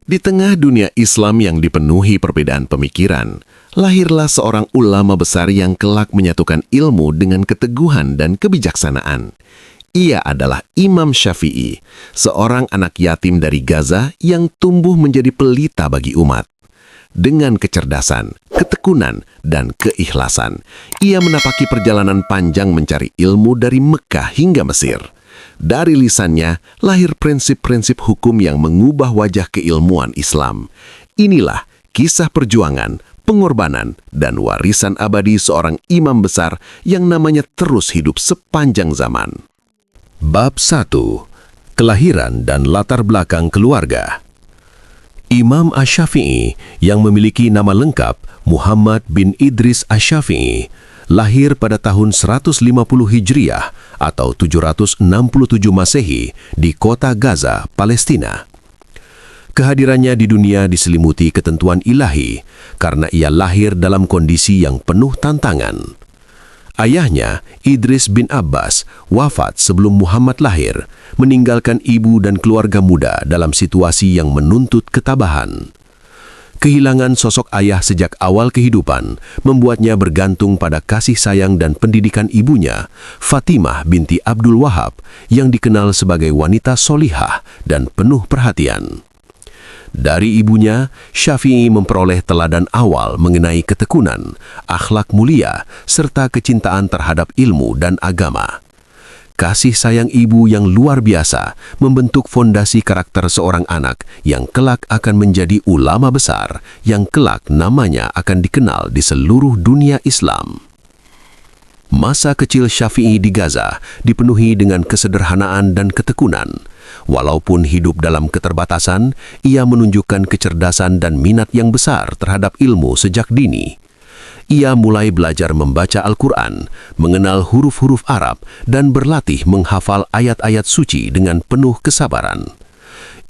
Di tengah dunia Islam yang dipenuhi perbedaan pemikiran, lahirlah seorang ulama besar yang kelak menyatukan ilmu dengan keteguhan dan kebijaksanaan. Ia adalah Imam Syafi'i, seorang anak yatim dari Gaza yang tumbuh menjadi pelita bagi umat. Dengan kecerdasan, ketekunan, dan keikhlasan, ia menapaki perjalanan panjang mencari ilmu dari Mekah hingga Mesir. Dari lisannya lahir prinsip-prinsip hukum yang mengubah wajah keilmuan Islam. Inilah kisah perjuangan, pengorbanan, dan warisan abadi seorang imam besar yang namanya terus hidup sepanjang zaman. Bab 1. Kelahiran dan latar belakang keluarga. Imam Asy-Syafi'i yang memiliki nama lengkap Muhammad bin Idris Asy-Syafi'i lahir pada tahun 150 Hijriah atau 767 Masehi di kota Gaza, Palestina. Kehadirannya di dunia diselimuti ketentuan ilahi karena ia lahir dalam kondisi yang penuh tantangan. Ayahnya, Idris bin Abbas, wafat sebelum Muhammad lahir, meninggalkan ibu dan keluarga muda dalam situasi yang menuntut ketabahan. Kehilangan sosok ayah sejak awal kehidupan membuatnya bergantung pada kasih sayang dan pendidikan ibunya, Fatimah binti Abdul Wahab, yang dikenal sebagai wanita solihah dan penuh perhatian. Dari ibunya, Syafi'i memperoleh teladan awal mengenai ketekunan, akhlak mulia, serta kecintaan terhadap ilmu dan agama. Kasih sayang ibu yang luar biasa membentuk fondasi karakter seorang anak yang kelak akan menjadi ulama besar, yang kelak namanya akan dikenal di seluruh dunia Islam. Masa kecil Syafi'i di Gaza dipenuhi dengan kesederhanaan dan ketekunan. Walaupun hidup dalam keterbatasan, ia menunjukkan kecerdasan dan minat yang besar terhadap ilmu sejak dini. Ia mulai belajar membaca Al-Quran, mengenal huruf-huruf Arab, dan berlatih menghafal ayat-ayat suci dengan penuh kesabaran.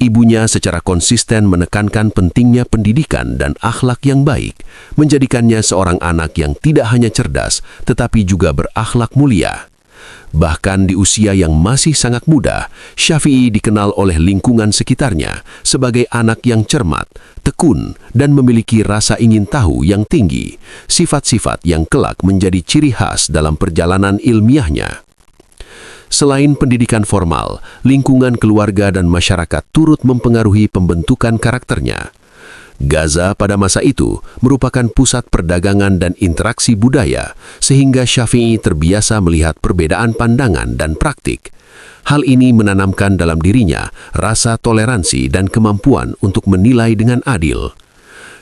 Ibunya secara konsisten menekankan pentingnya pendidikan dan akhlak yang baik, menjadikannya seorang anak yang tidak hanya cerdas, tetapi juga berakhlak mulia. Bahkan di usia yang masih sangat muda, Syafi'i dikenal oleh lingkungan sekitarnya sebagai anak yang cermat, tekun, dan memiliki rasa ingin tahu yang tinggi, sifat-sifat yang kelak menjadi ciri khas dalam perjalanan ilmiahnya. Selain pendidikan formal, lingkungan keluarga dan masyarakat turut mempengaruhi pembentukan karakternya. Gaza pada masa itu merupakan pusat perdagangan dan interaksi budaya, sehingga Syafi'i terbiasa melihat perbedaan pandangan dan praktik. Hal ini menanamkan dalam dirinya rasa toleransi dan kemampuan untuk menilai dengan adil.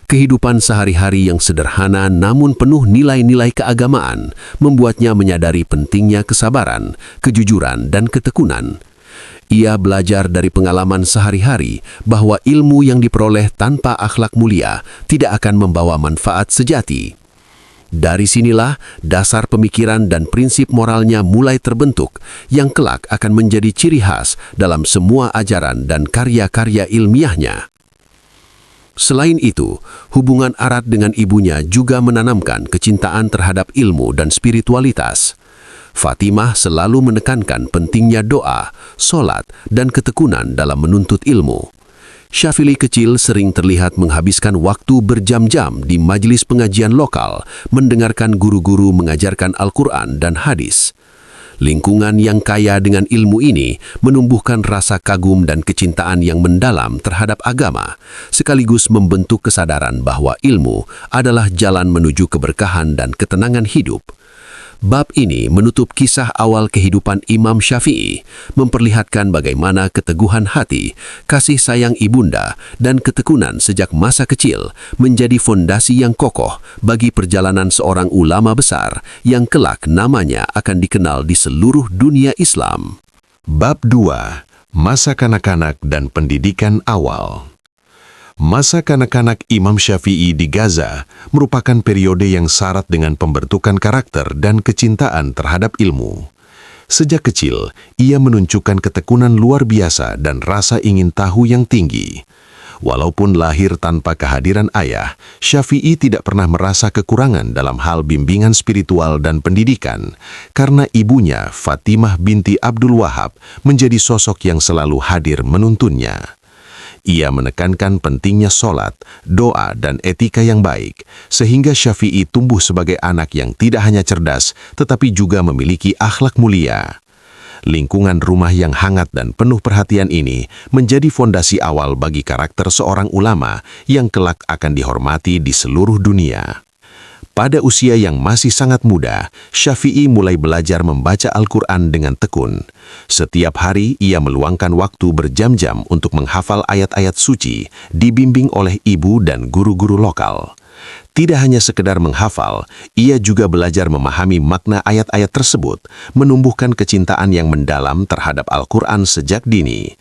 Kehidupan sehari-hari yang sederhana namun penuh nilai-nilai keagamaan membuatnya menyadari pentingnya kesabaran, kejujuran, dan ketekunan. Ia belajar dari pengalaman sehari-hari bahwa ilmu yang diperoleh tanpa akhlak mulia tidak akan membawa manfaat sejati. Dari sinilah dasar pemikiran dan prinsip moralnya mulai terbentuk, yang kelak akan menjadi ciri khas dalam semua ajaran dan karya-karya ilmiahnya. Selain itu, hubungan erat dengan ibunya juga menanamkan kecintaan terhadap ilmu dan spiritualitas. Fatimah selalu menekankan pentingnya doa, solat, dan ketekunan dalam menuntut ilmu. Syafi'i kecil sering terlihat menghabiskan waktu berjam-jam di majelis pengajian lokal, mendengarkan guru-guru mengajarkan Al-Quran dan hadis. Lingkungan yang kaya dengan ilmu ini menumbuhkan rasa kagum dan kecintaan yang mendalam terhadap agama, sekaligus membentuk kesadaran bahwa ilmu adalah jalan menuju keberkahan dan ketenangan hidup. Bab ini menutup kisah awal kehidupan Imam Syafi'i, memperlihatkan bagaimana keteguhan hati, kasih sayang ibunda, dan ketekunan sejak masa kecil menjadi fondasi yang kokoh bagi perjalanan seorang ulama besar yang kelak namanya akan dikenal di seluruh dunia Islam. Bab 2. Masa kanak-kanak dan pendidikan awal. Masa kanak-kanak Imam Syafi'i di Gaza merupakan periode yang syarat dengan pembentukan karakter dan kecintaan terhadap ilmu. Sejak kecil, ia menunjukkan ketekunan luar biasa dan rasa ingin tahu yang tinggi. Walaupun lahir tanpa kehadiran ayah, Syafi'i tidak pernah merasa kekurangan dalam hal bimbingan spiritual dan pendidikan, karena ibunya, Fatimah binti Abdul Wahab, menjadi sosok yang selalu hadir menuntunnya. Ia menekankan pentingnya sholat, doa, dan etika yang baik, sehingga Syafi'i tumbuh sebagai anak yang tidak hanya cerdas, tetapi juga memiliki akhlak mulia. Lingkungan rumah yang hangat dan penuh perhatian ini menjadi fondasi awal bagi karakter seorang ulama yang kelak akan dihormati di seluruh dunia. Pada usia yang masih sangat muda, Syafi'i mulai belajar membaca Al-Quran dengan tekun. Setiap hari ia meluangkan waktu berjam-jam untuk menghafal ayat-ayat suci, dibimbing oleh ibu dan guru-guru lokal. Tidak hanya sekedar menghafal, ia juga belajar memahami makna ayat-ayat tersebut, menumbuhkan kecintaan yang mendalam terhadap Al-Quran sejak dini.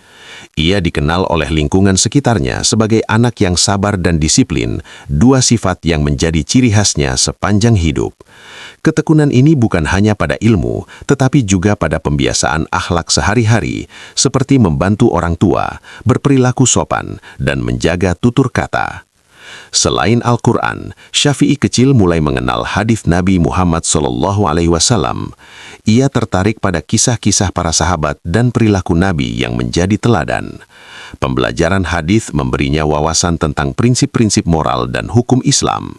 Ia dikenal oleh lingkungan sekitarnya sebagai anak yang sabar dan disiplin, dua sifat yang menjadi ciri khasnya sepanjang hidup. Ketekunan ini bukan hanya pada ilmu, tetapi juga pada pembiasaan akhlak sehari-hari, seperti membantu orang tua, berperilaku sopan, dan menjaga tutur kata. Selain Al-Quran, Syafi'i kecil mulai mengenal hadis Nabi Muhammad SAW. Ia tertarik pada kisah-kisah para sahabat dan perilaku Nabi yang menjadi teladan. Pembelajaran hadis memberinya wawasan tentang prinsip-prinsip moral dan hukum Islam.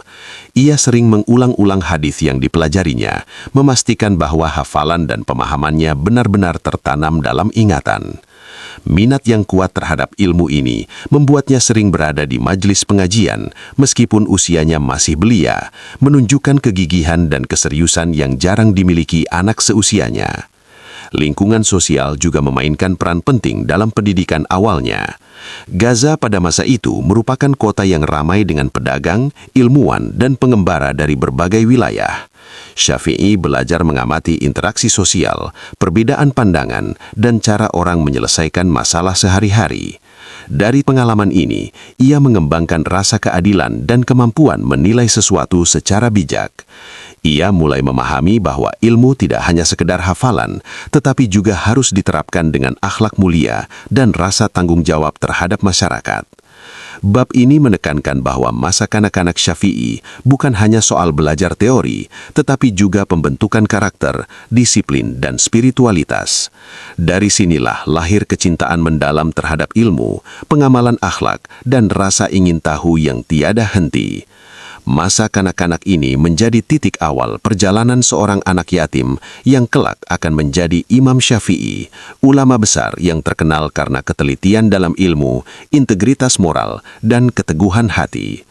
Ia sering mengulang-ulang hadis yang dipelajarinya, memastikan bahwa hafalan dan pemahamannya benar-benar tertanam dalam ingatan. Minat yang kuat terhadap ilmu ini membuatnya sering berada di majelis pengajian meskipun usianya masih belia, menunjukkan kegigihan dan keseriusan yang jarang dimiliki anak seusianya. Lingkungan sosial juga memainkan peran penting dalam pendidikan awalnya. Gaza pada masa itu merupakan kota yang ramai dengan pedagang, ilmuwan, dan pengembara dari berbagai wilayah. Syafi'i belajar mengamati interaksi sosial, perbedaan pandangan, dan cara orang menyelesaikan masalah sehari-hari. Dari pengalaman ini, ia mengembangkan rasa keadilan dan kemampuan menilai sesuatu secara bijak. Ia mulai memahami bahwa ilmu tidak hanya sekedar hafalan, tetapi juga harus diterapkan dengan akhlak mulia dan rasa tanggung jawab terhadap masyarakat. Bab ini menekankan bahwa masa kanak-kanak Syafi'i bukan hanya soal belajar teori, tetapi juga pembentukan karakter, disiplin, dan spiritualitas. Dari sinilah lahir kecintaan mendalam terhadap ilmu, pengamalan akhlak, dan rasa ingin tahu yang tiada henti. Masa kanak-kanak ini menjadi titik awal perjalanan seorang anak yatim yang kelak akan menjadi Imam Syafi'i, ulama besar yang terkenal karena ketelitian dalam ilmu, integritas moral, dan keteguhan hati.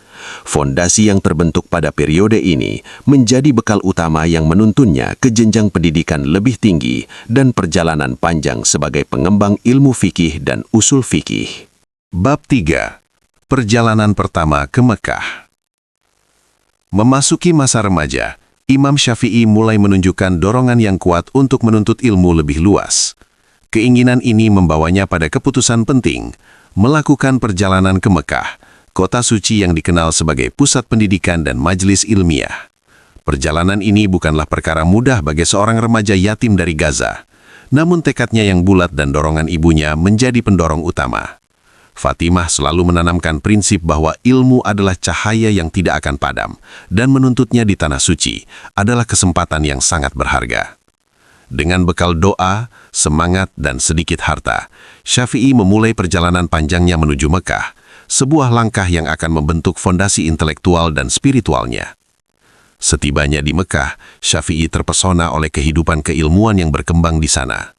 Fondasi yang terbentuk pada periode ini menjadi bekal utama yang menuntunnya ke jenjang pendidikan lebih tinggi dan perjalanan panjang sebagai pengembang ilmu fikih dan usul fikih. Bab 3. Perjalanan pertama ke Mekah. Memasuki masa remaja, Imam Syafi'i mulai menunjukkan dorongan yang kuat untuk menuntut ilmu lebih luas. Keinginan ini membawanya pada keputusan penting, melakukan perjalanan ke Mekah, kota suci yang dikenal sebagai pusat pendidikan dan majelis ilmiah. Perjalanan ini bukanlah perkara mudah bagi seorang remaja yatim dari Gaza, namun tekadnya yang bulat dan dorongan ibunya menjadi pendorong utama. Fatimah selalu menanamkan prinsip bahwa ilmu adalah cahaya yang tidak akan padam, dan menuntutnya di tanah suci adalah kesempatan yang sangat berharga. Dengan bekal doa, semangat, dan sedikit harta, Syafi'i memulai perjalanan panjangnya menuju Mekah, sebuah langkah yang akan membentuk fondasi intelektual dan spiritualnya. Setibanya di Mekah, Syafi'i terpesona oleh kehidupan keilmuan yang berkembang di sana.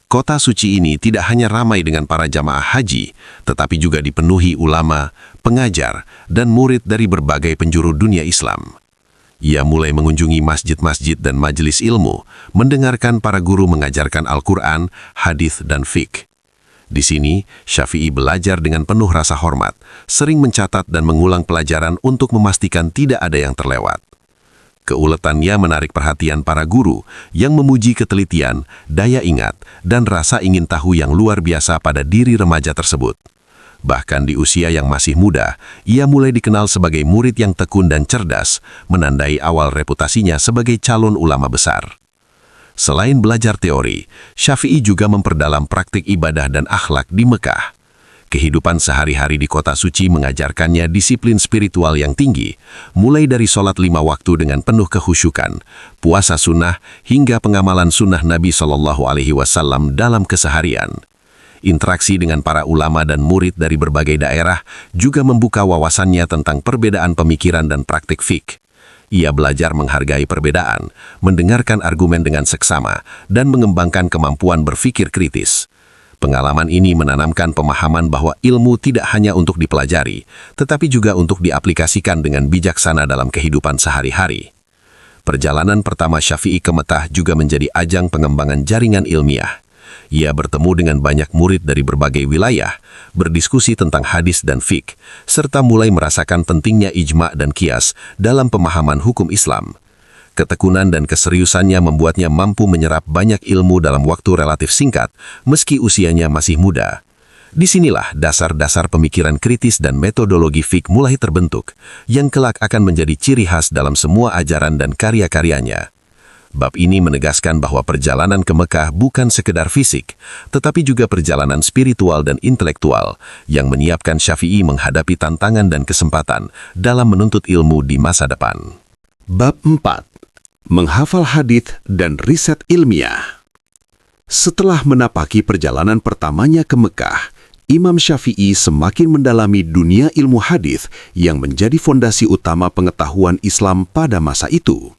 Kota suci ini tidak hanya ramai dengan para jamaah haji, tetapi juga dipenuhi ulama, pengajar, dan murid dari berbagai penjuru dunia Islam. Ia mulai mengunjungi masjid-masjid dan majelis ilmu, mendengarkan para guru mengajarkan Al-Quran, hadis, dan fiqh. Di sini, Syafi'i belajar dengan penuh rasa hormat, sering mencatat dan mengulang pelajaran untuk memastikan tidak ada yang terlewat. Keuletannya menarik perhatian para guru yang memuji ketelitian, daya ingat, dan rasa ingin tahu yang luar biasa pada diri remaja tersebut. Bahkan di usia yang masih muda, ia mulai dikenal sebagai murid yang tekun dan cerdas, menandai awal reputasinya sebagai calon ulama besar. Selain belajar teori, Syafi'i juga memperdalam praktik ibadah dan akhlak di Mekah. Kehidupan sehari-hari di kota suci mengajarkannya disiplin spiritual yang tinggi, mulai dari sholat 5 waktu dengan penuh kehusyukan, puasa sunnah, hingga pengamalan sunnah Nabi SAW dalam keseharian. Interaksi dengan para ulama dan murid dari berbagai daerah juga membuka wawasannya tentang perbedaan pemikiran dan praktik fiqh. Ia belajar menghargai perbedaan, mendengarkan argumen dengan seksama, dan mengembangkan kemampuan berpikir kritis. Pengalaman ini menanamkan pemahaman bahwa ilmu tidak hanya untuk dipelajari, tetapi juga untuk diaplikasikan dengan bijaksana dalam kehidupan sehari-hari. Perjalanan pertama Syafi'i ke Mekah juga menjadi ajang pengembangan jaringan ilmiah. Ia bertemu dengan banyak murid dari berbagai wilayah, berdiskusi tentang hadis dan fiqh, serta mulai merasakan pentingnya ijma' dan qiyas dalam pemahaman hukum Islam. Ketekunan dan keseriusannya membuatnya mampu menyerap banyak ilmu dalam waktu relatif singkat, meski usianya masih muda. Disinilah dasar-dasar pemikiran kritis dan metodologi fiqh mulai terbentuk, yang kelak akan menjadi ciri khas dalam semua ajaran dan karya-karyanya. Bab ini menegaskan bahwa perjalanan ke Mekah bukan sekedar fisik, tetapi juga perjalanan spiritual dan intelektual yang menyiapkan Syafi'i menghadapi tantangan dan kesempatan dalam menuntut ilmu di masa depan. Bab 4. Menghafal hadits dan riset ilmiah. Setelah menapaki perjalanan pertamanya ke Mekah, Imam Syafi'i semakin mendalami dunia ilmu hadits yang menjadi fondasi utama pengetahuan Islam pada masa itu.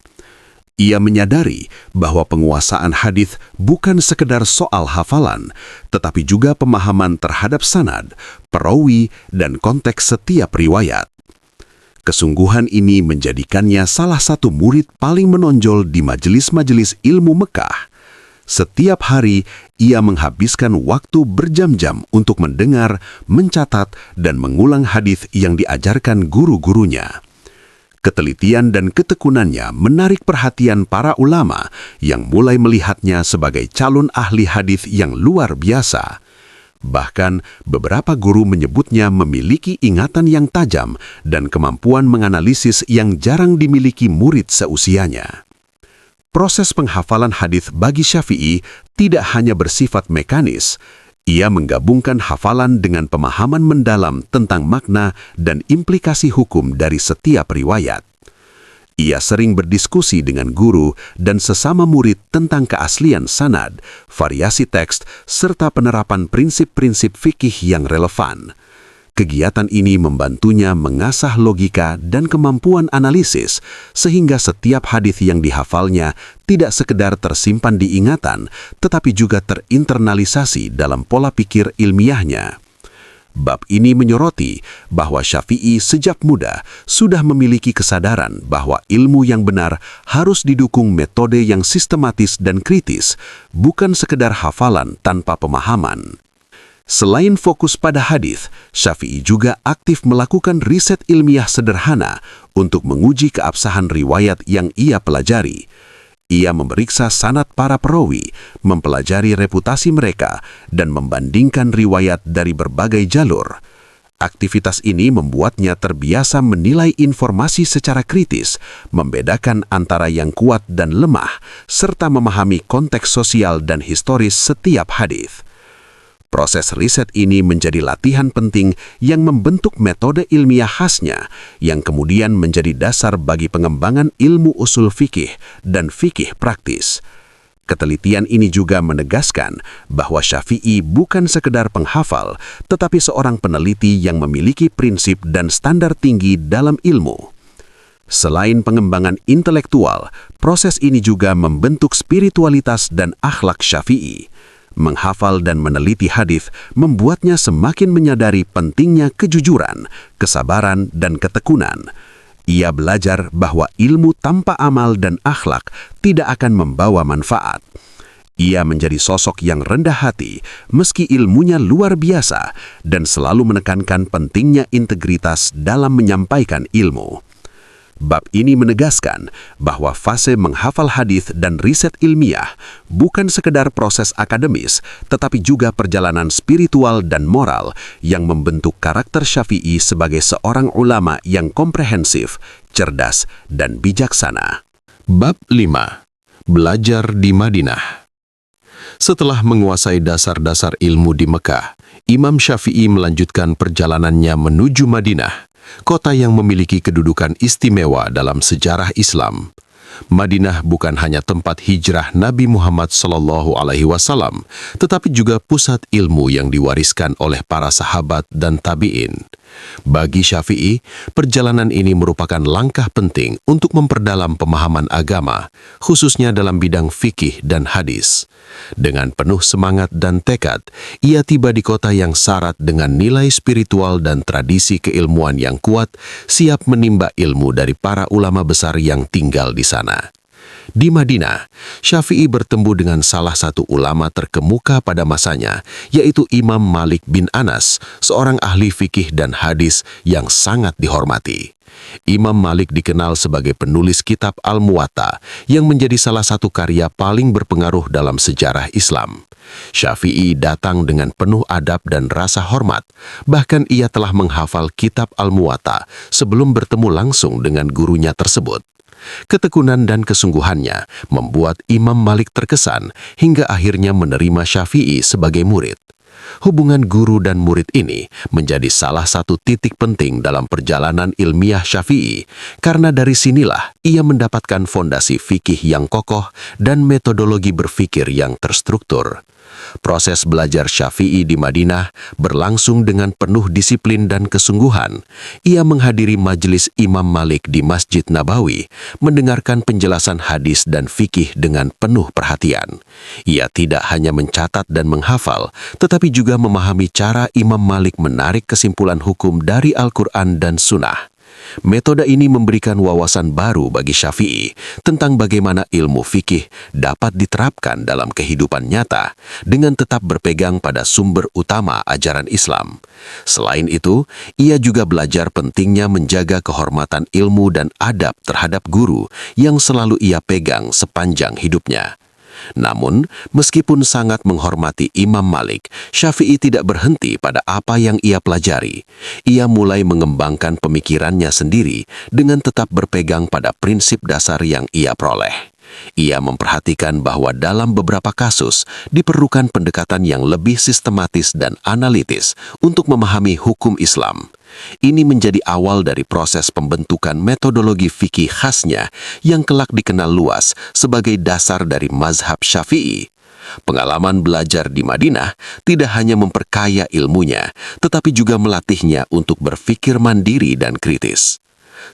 Ia menyadari bahwa penguasaan hadits bukan sekedar soal hafalan, tetapi juga pemahaman terhadap sanad, perawi, dan konteks setiap riwayat. Kesungguhan ini menjadikannya salah satu murid paling menonjol di majelis-majelis ilmu Mekah. Setiap hari, ia menghabiskan waktu berjam-jam untuk mendengar, mencatat, dan mengulang hadits yang diajarkan guru-gurunya. Ketelitian dan ketekunannya menarik perhatian para ulama yang mulai melihatnya sebagai calon ahli hadits yang luar biasa. Bahkan, beberapa guru menyebutnya memiliki ingatan yang tajam dan kemampuan menganalisis yang jarang dimiliki murid seusianya. Proses penghafalan hadits bagi Syafi'i tidak hanya bersifat mekanis. Ia menggabungkan hafalan dengan pemahaman mendalam tentang makna dan implikasi hukum dari setiap riwayat. Ia sering berdiskusi dengan guru dan sesama murid tentang keaslian sanad, variasi teks, serta penerapan prinsip-prinsip fikih yang relevan. Kegiatan ini membantunya mengasah logika dan kemampuan analisis, sehingga setiap hadits yang dihafalnya tidak sekedar tersimpan di ingatan, tetapi juga terinternalisasi dalam pola pikir ilmiahnya. Bab ini menyoroti bahwa Syafi'i sejak muda sudah memiliki kesadaran bahwa ilmu yang benar harus didukung metode yang sistematis dan kritis, bukan sekedar hafalan tanpa pemahaman. Selain fokus pada hadits, Syafi'i juga aktif melakukan riset ilmiah sederhana untuk menguji keabsahan riwayat yang ia pelajari. Ia memeriksa sanad para perawi, mempelajari reputasi mereka, dan membandingkan riwayat dari berbagai jalur. Aktivitas ini membuatnya terbiasa menilai informasi secara kritis, membedakan antara yang kuat dan lemah, serta memahami konteks sosial dan historis setiap hadits. Proses riset ini menjadi latihan penting yang membentuk metode ilmiah khasnya, yang kemudian menjadi dasar bagi pengembangan ilmu usul fikih dan fikih praktis. Ketelitian ini juga menegaskan bahwa Syafi'i bukan sekedar penghafal, tetapi seorang peneliti yang memiliki prinsip dan standar tinggi dalam ilmu. Selain pengembangan intelektual, proses ini juga membentuk spiritualitas dan akhlak Syafi'i. Menghafal dan meneliti hadits membuatnya semakin menyadari pentingnya kejujuran, kesabaran, dan ketekunan. Ia belajar bahwa ilmu tanpa amal dan akhlak tidak akan membawa manfaat. Ia menjadi sosok yang rendah hati meski ilmunya luar biasa dan selalu menekankan pentingnya integritas dalam menyampaikan ilmu. Bab ini menegaskan bahwa fase menghafal hadits dan riset ilmiah bukan sekedar proses akademis, tetapi juga perjalanan spiritual dan moral yang membentuk karakter Syafi'i sebagai seorang ulama yang komprehensif, cerdas, dan bijaksana. Bab 5. Belajar di Madinah. Setelah menguasai dasar-dasar ilmu di Mekah, Imam Syafi'i melanjutkan perjalanannya menuju Madinah, kota yang memiliki kedudukan istimewa dalam sejarah Islam. Madinah bukan hanya tempat hijrah Nabi Muhammad SAW, tetapi juga pusat ilmu yang diwariskan oleh para sahabat dan tabi'in. Bagi Syafi'i, perjalanan ini merupakan langkah penting untuk memperdalam pemahaman agama, khususnya dalam bidang fikih dan hadis. Dengan penuh semangat dan tekad, ia tiba di kota yang syarat dengan nilai spiritual dan tradisi keilmuan yang kuat, siap menimba ilmu dari para ulama besar yang tinggal di sana. Di Madinah, Syafi'i bertemu dengan salah satu ulama terkemuka pada masanya, yaitu Imam Malik bin Anas, seorang ahli fikih dan hadis yang sangat dihormati. Imam Malik dikenal sebagai penulis kitab Al-Muwatta, yang menjadi salah satu karya paling berpengaruh dalam sejarah Islam. Syafi'i datang dengan penuh adab dan rasa hormat, bahkan ia telah menghafal kitab Al-Muwatta sebelum bertemu langsung dengan gurunya tersebut. Ketekunan dan kesungguhannya membuat Imam Malik terkesan hingga akhirnya menerima Syafi'i sebagai murid. Hubungan guru dan murid ini menjadi salah satu titik penting dalam perjalanan ilmiah Syafi'i, karena dari sinilah ia mendapatkan fondasi fikih yang kokoh dan metodologi berfikir yang terstruktur. Proses belajar Syafi'i di Madinah berlangsung dengan penuh disiplin dan kesungguhan. Ia menghadiri majelis Imam Malik di Masjid Nabawi, mendengarkan penjelasan hadis dan fikih dengan penuh perhatian. Ia tidak hanya mencatat dan menghafal, tetapi juga memahami cara Imam Malik menarik kesimpulan hukum dari Al-Quran dan Sunnah. Metode ini memberikan wawasan baru bagi Syafi'i tentang bagaimana ilmu fikih dapat diterapkan dalam kehidupan nyata dengan tetap berpegang pada sumber utama ajaran Islam. Selain itu, ia juga belajar pentingnya menjaga kehormatan ilmu dan adab terhadap guru yang selalu ia pegang sepanjang hidupnya. Namun, meskipun sangat menghormati Imam Malik, Syafi'i tidak berhenti pada apa yang ia pelajari. Ia mulai mengembangkan pemikirannya sendiri dengan tetap berpegang pada prinsip dasar yang ia peroleh. Ia memperhatikan bahwa dalam beberapa kasus diperlukan pendekatan yang lebih sistematis dan analitis untuk memahami hukum Islam. Ini menjadi awal dari proses pembentukan metodologi fikih khasnya yang kelak dikenal luas sebagai dasar dari mazhab Syafi'i. Pengalaman belajar di Madinah tidak hanya memperkaya ilmunya, tetapi juga melatihnya untuk berpikir mandiri dan kritis.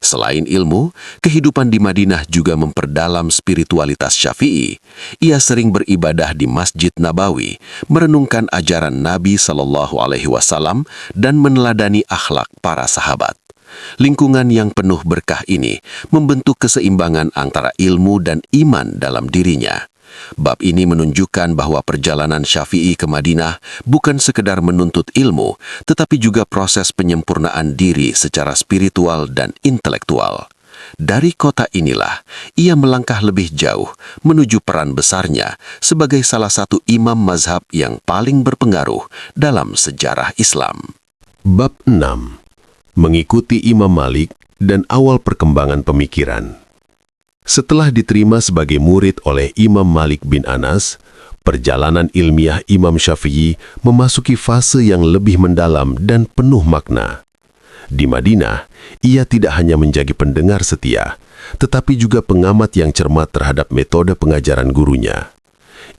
Selain ilmu, kehidupan di Madinah juga memperdalam spiritualitas Syafi'i. Ia sering beribadah di Masjid Nabawi, merenungkan ajaran Nabi SAW dan meneladani akhlak para sahabat. Lingkungan yang penuh berkah ini membentuk keseimbangan antara ilmu dan iman dalam dirinya. Bab ini menunjukkan bahwa perjalanan Syafi'i ke Madinah bukan sekedar menuntut ilmu, tetapi juga proses penyempurnaan diri secara spiritual dan intelektual. Dari kota inilah, ia melangkah lebih jauh menuju peran besarnya sebagai salah satu imam mazhab yang paling berpengaruh dalam sejarah Islam. Bab 6. Mengikuti Imam Malik dan awal perkembangan pemikiran. Setelah diterima sebagai murid oleh Imam Malik bin Anas, perjalanan ilmiah Imam Syafi'i memasuki fase yang lebih mendalam dan penuh makna. Di Madinah, ia tidak hanya menjadi pendengar setia, tetapi juga pengamat yang cermat terhadap metode pengajaran gurunya.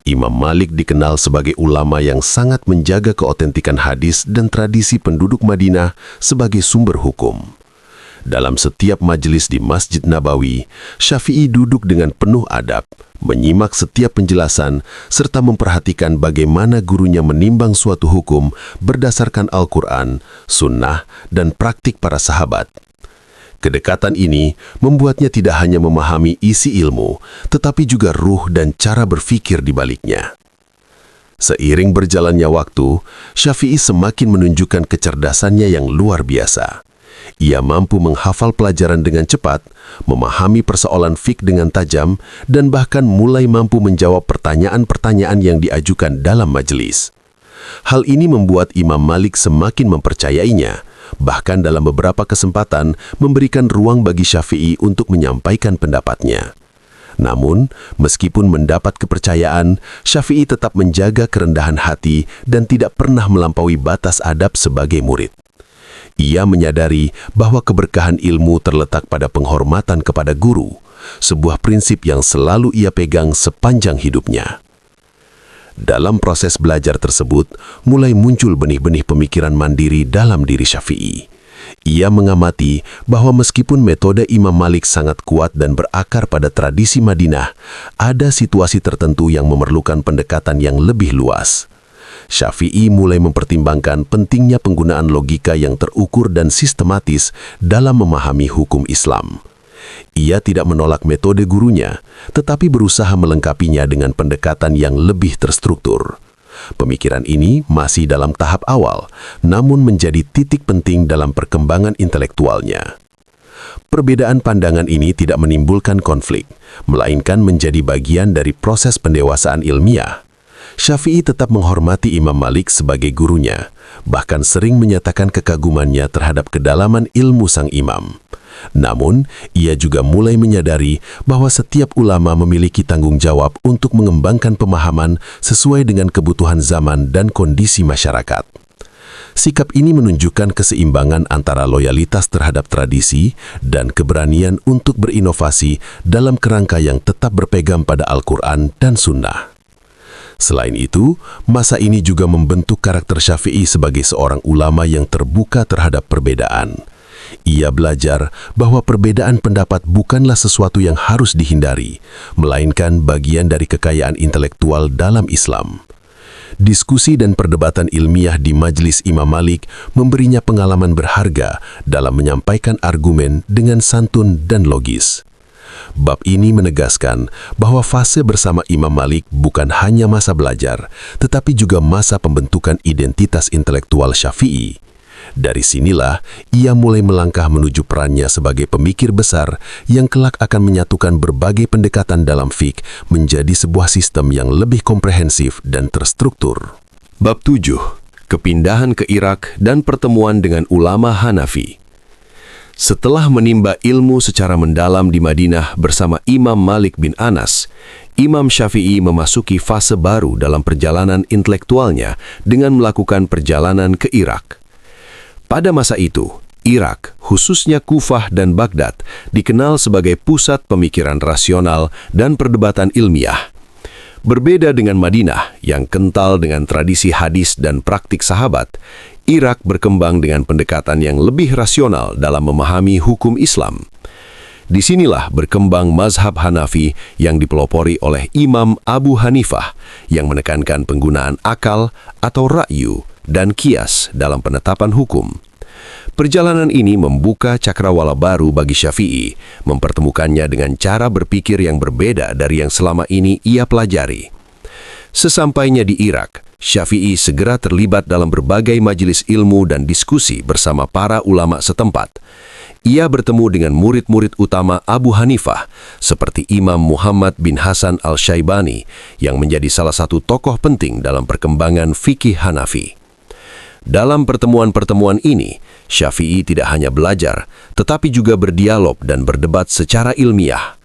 Imam Malik dikenal sebagai ulama yang sangat menjaga keotentikan hadis dan tradisi penduduk Madinah sebagai sumber hukum. Dalam setiap majelis di Masjid Nabawi, Syafi'i duduk dengan penuh adab, menyimak setiap penjelasan, serta memperhatikan bagaimana gurunya menimbang suatu hukum berdasarkan Al-Quran, Sunnah, dan praktik para sahabat. Kedekatan ini membuatnya tidak hanya memahami isi ilmu, tetapi juga ruh dan cara berfikir di baliknya. Seiring berjalannya waktu, Syafi'i semakin menunjukkan kecerdasannya yang luar biasa. Ia mampu menghafal pelajaran dengan cepat, memahami persoalan fiqh dengan tajam, dan bahkan mulai mampu menjawab pertanyaan-pertanyaan yang diajukan dalam majelis. Hal ini membuat Imam Malik semakin mempercayainya, bahkan dalam beberapa kesempatan memberikan ruang bagi Syafi'i untuk menyampaikan pendapatnya. Namun, meskipun mendapat kepercayaan, Syafi'i tetap menjaga kerendahan hati dan tidak pernah melampaui batas adab sebagai murid. Ia menyadari bahwa keberkahan ilmu terletak pada penghormatan kepada guru, sebuah prinsip yang selalu ia pegang sepanjang hidupnya. Dalam proses belajar tersebut, mulai muncul benih-benih pemikiran mandiri dalam diri Syafi'i. Ia mengamati bahwa meskipun metode Imam Malik sangat kuat dan berakar pada tradisi Madinah, ada situasi tertentu yang memerlukan pendekatan yang lebih luas. Syafi'i mulai mempertimbangkan pentingnya penggunaan logika yang terukur dan sistematis dalam memahami hukum Islam. Ia tidak menolak metode gurunya, tetapi berusaha melengkapinya dengan pendekatan yang lebih terstruktur. Pemikiran ini masih dalam tahap awal, namun menjadi titik penting dalam perkembangan intelektualnya. Perbedaan pandangan ini tidak menimbulkan konflik, melainkan menjadi bagian dari proses pendewasaan ilmiah. Syafi'i tetap menghormati Imam Malik sebagai gurunya, bahkan sering menyatakan kekagumannya terhadap kedalaman ilmu sang imam. Namun, ia juga mulai menyadari bahwa setiap ulama memiliki tanggung jawab untuk mengembangkan pemahaman sesuai dengan kebutuhan zaman dan kondisi masyarakat. Sikap ini menunjukkan keseimbangan antara loyalitas terhadap tradisi dan keberanian untuk berinovasi dalam kerangka yang tetap berpegang pada Al-Quran dan Sunnah. Selain itu, masa ini juga membentuk karakter Syafi'i sebagai seorang ulama yang terbuka terhadap perbedaan. Ia belajar bahwa perbedaan pendapat bukanlah sesuatu yang harus dihindari, melainkan bagian dari kekayaan intelektual dalam Islam. Diskusi dan perdebatan ilmiah di Majelis Imam Malik memberinya pengalaman berharga dalam menyampaikan argumen dengan santun dan logis. Bab ini menegaskan bahwa fase bersama Imam Malik bukan hanya masa belajar, tetapi juga masa pembentukan identitas intelektual Syafi'i. Dari sinilah, ia mulai melangkah menuju perannya sebagai pemikir besar yang kelak akan menyatukan berbagai pendekatan dalam fiqh menjadi sebuah sistem yang lebih komprehensif dan terstruktur. Bab 7. Kepindahan ke Irak dan pertemuan dengan ulama Hanafi. Setelah menimba ilmu secara mendalam di Madinah bersama Imam Malik bin Anas, Imam Syafi'i memasuki fase baru dalam perjalanan intelektualnya dengan melakukan perjalanan ke Irak. Pada masa itu, Irak, khususnya Kufah dan Baghdad, dikenal sebagai pusat pemikiran rasional dan perdebatan ilmiah. Berbeda dengan Madinah yang kental dengan tradisi hadis dan praktik sahabat, Irak berkembang dengan pendekatan yang lebih rasional dalam memahami hukum Islam. Disinilah berkembang mazhab Hanafi yang dipelopori oleh Imam Abu Hanifah yang menekankan penggunaan akal atau ra'yu dan kias dalam penetapan hukum. Perjalanan ini membuka cakrawala baru bagi Syafi'i, mempertemukannya dengan cara berpikir yang berbeda dari yang selama ini ia pelajari. Sesampainya di Irak, Syafi'i segera terlibat dalam berbagai majelis ilmu dan diskusi bersama para ulama setempat. Ia bertemu dengan murid-murid utama Abu Hanifah, seperti Imam Muhammad bin Hasan al-Syaibani, yang menjadi salah satu tokoh penting dalam perkembangan fikih Hanafi. Dalam pertemuan-pertemuan ini, Syafi'i tidak hanya belajar, tetapi juga berdialog dan berdebat secara ilmiah.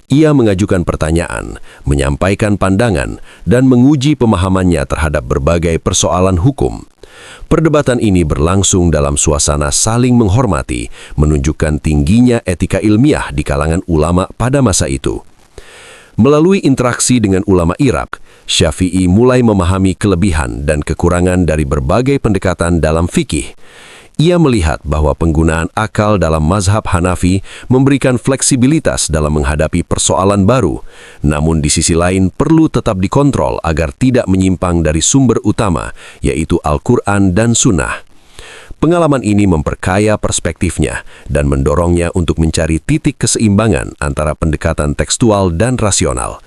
Ia mengajukan pertanyaan, menyampaikan pandangan, dan menguji pemahamannya terhadap berbagai persoalan hukum. Perdebatan ini berlangsung dalam suasana saling menghormati, menunjukkan tingginya etika ilmiah di kalangan ulama pada masa itu. Melalui interaksi dengan ulama Irak, Syafi'i mulai memahami kelebihan dan kekurangan dari berbagai pendekatan dalam fikih. Ia melihat bahwa penggunaan akal dalam mazhab Hanafi memberikan fleksibilitas dalam menghadapi persoalan baru, namun di sisi lain perlu tetap dikontrol agar tidak menyimpang dari sumber utama, yaitu Al-Quran dan Sunnah. Pengalaman ini memperkaya perspektifnya dan mendorongnya untuk mencari titik keseimbangan antara pendekatan tekstual dan rasional.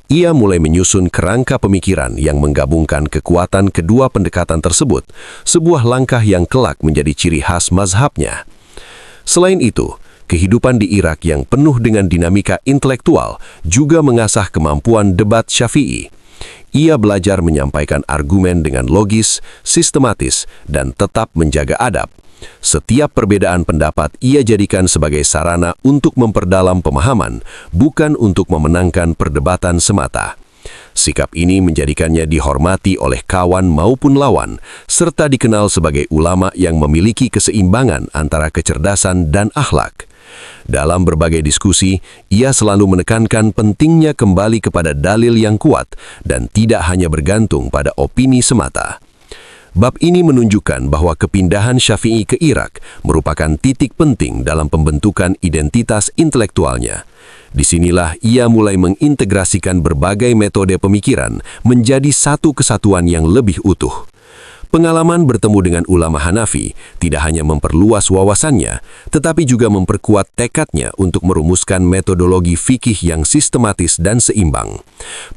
Ia mulai menyusun kerangka pemikiran yang menggabungkan kekuatan kedua pendekatan tersebut, sebuah langkah yang kelak menjadi ciri khas mazhabnya. Selain itu, kehidupan di Irak yang penuh dengan dinamika intelektual juga mengasah kemampuan debat Syafi'i. Ia belajar menyampaikan argumen dengan logis, sistematis, dan tetap menjaga adab. Setiap perbedaan pendapat ia jadikan sebagai sarana untuk memperdalam pemahaman, bukan untuk memenangkan perdebatan semata. Sikap ini menjadikannya dihormati oleh kawan maupun lawan, serta dikenal sebagai ulama yang memiliki keseimbangan antara kecerdasan dan akhlak. Dalam berbagai diskusi, ia selalu menekankan pentingnya kembali kepada dalil yang kuat dan tidak hanya bergantung pada opini semata. Bab ini menunjukkan bahwa kepindahan Syafi'i ke Irak merupakan titik penting dalam pembentukan identitas intelektualnya. Disinilah ia mulai mengintegrasikan berbagai metode pemikiran menjadi satu kesatuan yang lebih utuh. Pengalaman bertemu dengan ulama Hanafi tidak hanya memperluas wawasannya, tetapi juga memperkuat tekadnya untuk merumuskan metodologi fikih yang sistematis dan seimbang.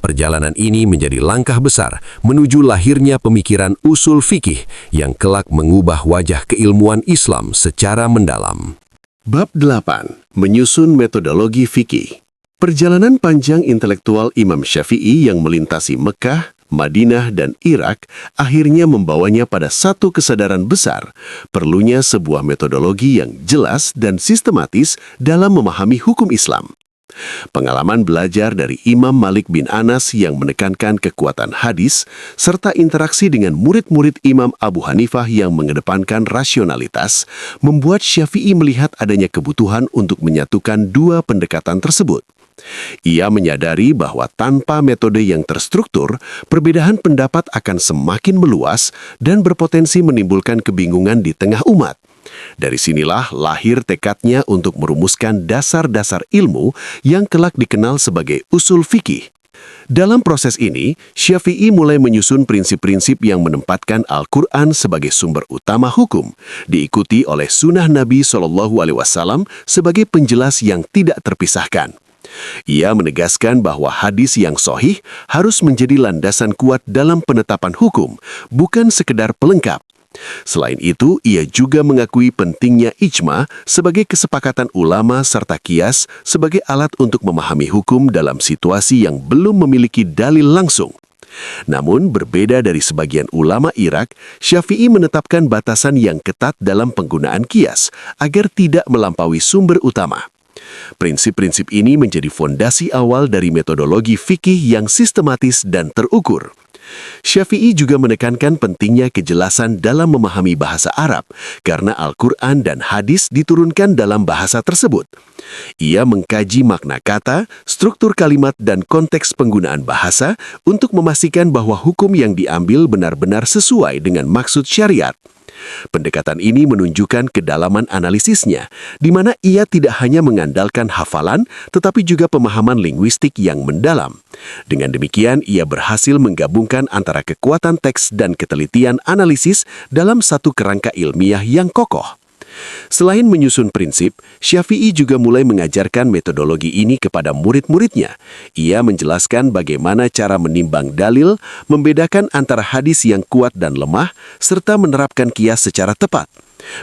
Perjalanan ini menjadi langkah besar menuju lahirnya pemikiran usul fikih yang kelak mengubah wajah keilmuan Islam secara mendalam. Bab 8. Menyusun metodologi fikih. Perjalanan panjang intelektual Imam Syafi'i yang melintasi Mekah, Madinah, dan Irak akhirnya membawanya pada satu kesadaran besar, perlunya sebuah metodologi yang jelas dan sistematis dalam memahami hukum Islam. Pengalaman belajar dari Imam Malik bin Anas yang menekankan kekuatan hadis, serta interaksi dengan murid-murid Imam Abu Hanifah yang mengedepankan rasionalitas, membuat Syafi'i melihat adanya kebutuhan untuk menyatukan dua pendekatan tersebut. Ia menyadari bahwa tanpa metode yang terstruktur, perbedaan pendapat akan semakin meluas dan berpotensi menimbulkan kebingungan di tengah umat. Dari sinilah lahir tekadnya untuk merumuskan dasar-dasar ilmu yang kelak dikenal sebagai usul fikih. Dalam proses ini, Syafi'i mulai menyusun prinsip-prinsip yang menempatkan Al-Quran sebagai sumber utama hukum, diikuti oleh sunnah Nabi SAW sebagai penjelas yang tidak terpisahkan. Ia menegaskan bahwa hadis yang sahih harus menjadi landasan kuat dalam penetapan hukum, bukan sekedar pelengkap. Selain itu, ia juga mengakui pentingnya ijma sebagai kesepakatan ulama serta qiyas sebagai alat untuk memahami hukum dalam situasi yang belum memiliki dalil langsung. Namun, berbeda dari sebagian ulama Irak, Syafi'i menetapkan batasan yang ketat dalam penggunaan qiyas agar tidak melampaui sumber utama. Prinsip-prinsip ini menjadi fondasi awal dari metodologi fikih yang sistematis dan terukur. Syafi'i juga menekankan pentingnya kejelasan dalam memahami bahasa Arab, karena Al-Quran dan hadis diturunkan dalam bahasa tersebut. Ia mengkaji makna kata, struktur kalimat, dan konteks penggunaan bahasa untuk memastikan bahwa hukum yang diambil benar-benar sesuai dengan maksud syariat. Pendekatan ini menunjukkan kedalaman analisisnya, di mana ia tidak hanya mengandalkan hafalan, tetapi juga pemahaman linguistik yang mendalam. Dengan demikian, ia berhasil menggabungkan antara kekuatan teks dan ketelitian analisis dalam satu kerangka ilmiah yang kokoh. Selain menyusun prinsip, Syafi'i juga mulai mengajarkan metodologi ini kepada murid-muridnya. Ia menjelaskan bagaimana cara menimbang dalil, membedakan antara hadis yang kuat dan lemah, serta menerapkan qiyas secara tepat.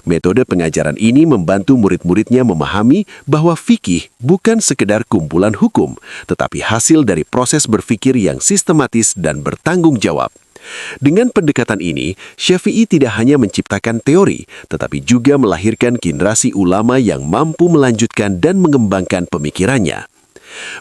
Metode pengajaran ini membantu murid-muridnya memahami bahwa fikih bukan sekedar kumpulan hukum, tetapi hasil dari proses berpikir yang sistematis dan bertanggung jawab. Dengan pendekatan ini, Syafi'i tidak hanya menciptakan teori, tetapi juga melahirkan generasi ulama yang mampu melanjutkan dan mengembangkan pemikirannya.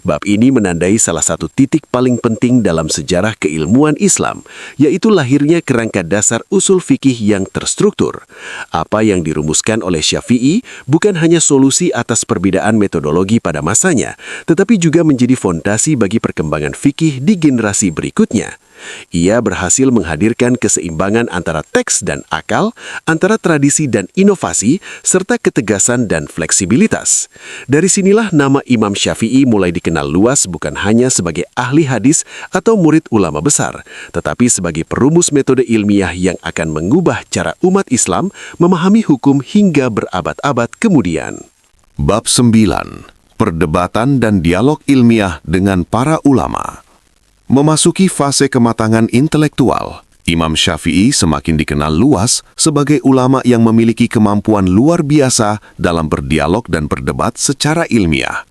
Bab ini menandai salah satu titik paling penting dalam sejarah keilmuan Islam, yaitu lahirnya kerangka dasar usul fikih yang terstruktur. Apa yang dirumuskan oleh Syafi'i bukan hanya solusi atas perbedaan metodologi pada masanya, tetapi juga menjadi fondasi bagi perkembangan fikih di generasi berikutnya. Ia berhasil menghadirkan keseimbangan antara teks dan akal, antara tradisi dan inovasi, serta ketegasan dan fleksibilitas. Dari sinilah nama Imam Syafi'i mulai dikenal luas bukan hanya sebagai ahli hadis atau murid ulama besar, tetapi sebagai perumus metode ilmiah yang akan mengubah cara umat Islam memahami hukum hingga berabad-abad kemudian. Bab 9. Perdebatan dan dialog ilmiah dengan para ulama. Memasuki fase kematangan intelektual, Imam Syafi'i semakin dikenal luas sebagai ulama yang memiliki kemampuan luar biasa dalam berdialog dan berdebat secara ilmiah.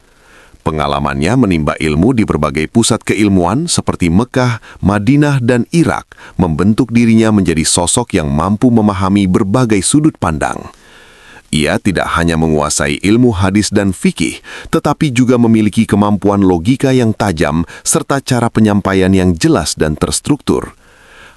Pengalamannya menimba ilmu di berbagai pusat keilmuan seperti Mekah, Madinah, dan Irak membentuk dirinya menjadi sosok yang mampu memahami berbagai sudut pandang. Ia tidak hanya menguasai ilmu hadis dan fikih, tetapi juga memiliki kemampuan logika yang tajam serta cara penyampaian yang jelas dan terstruktur.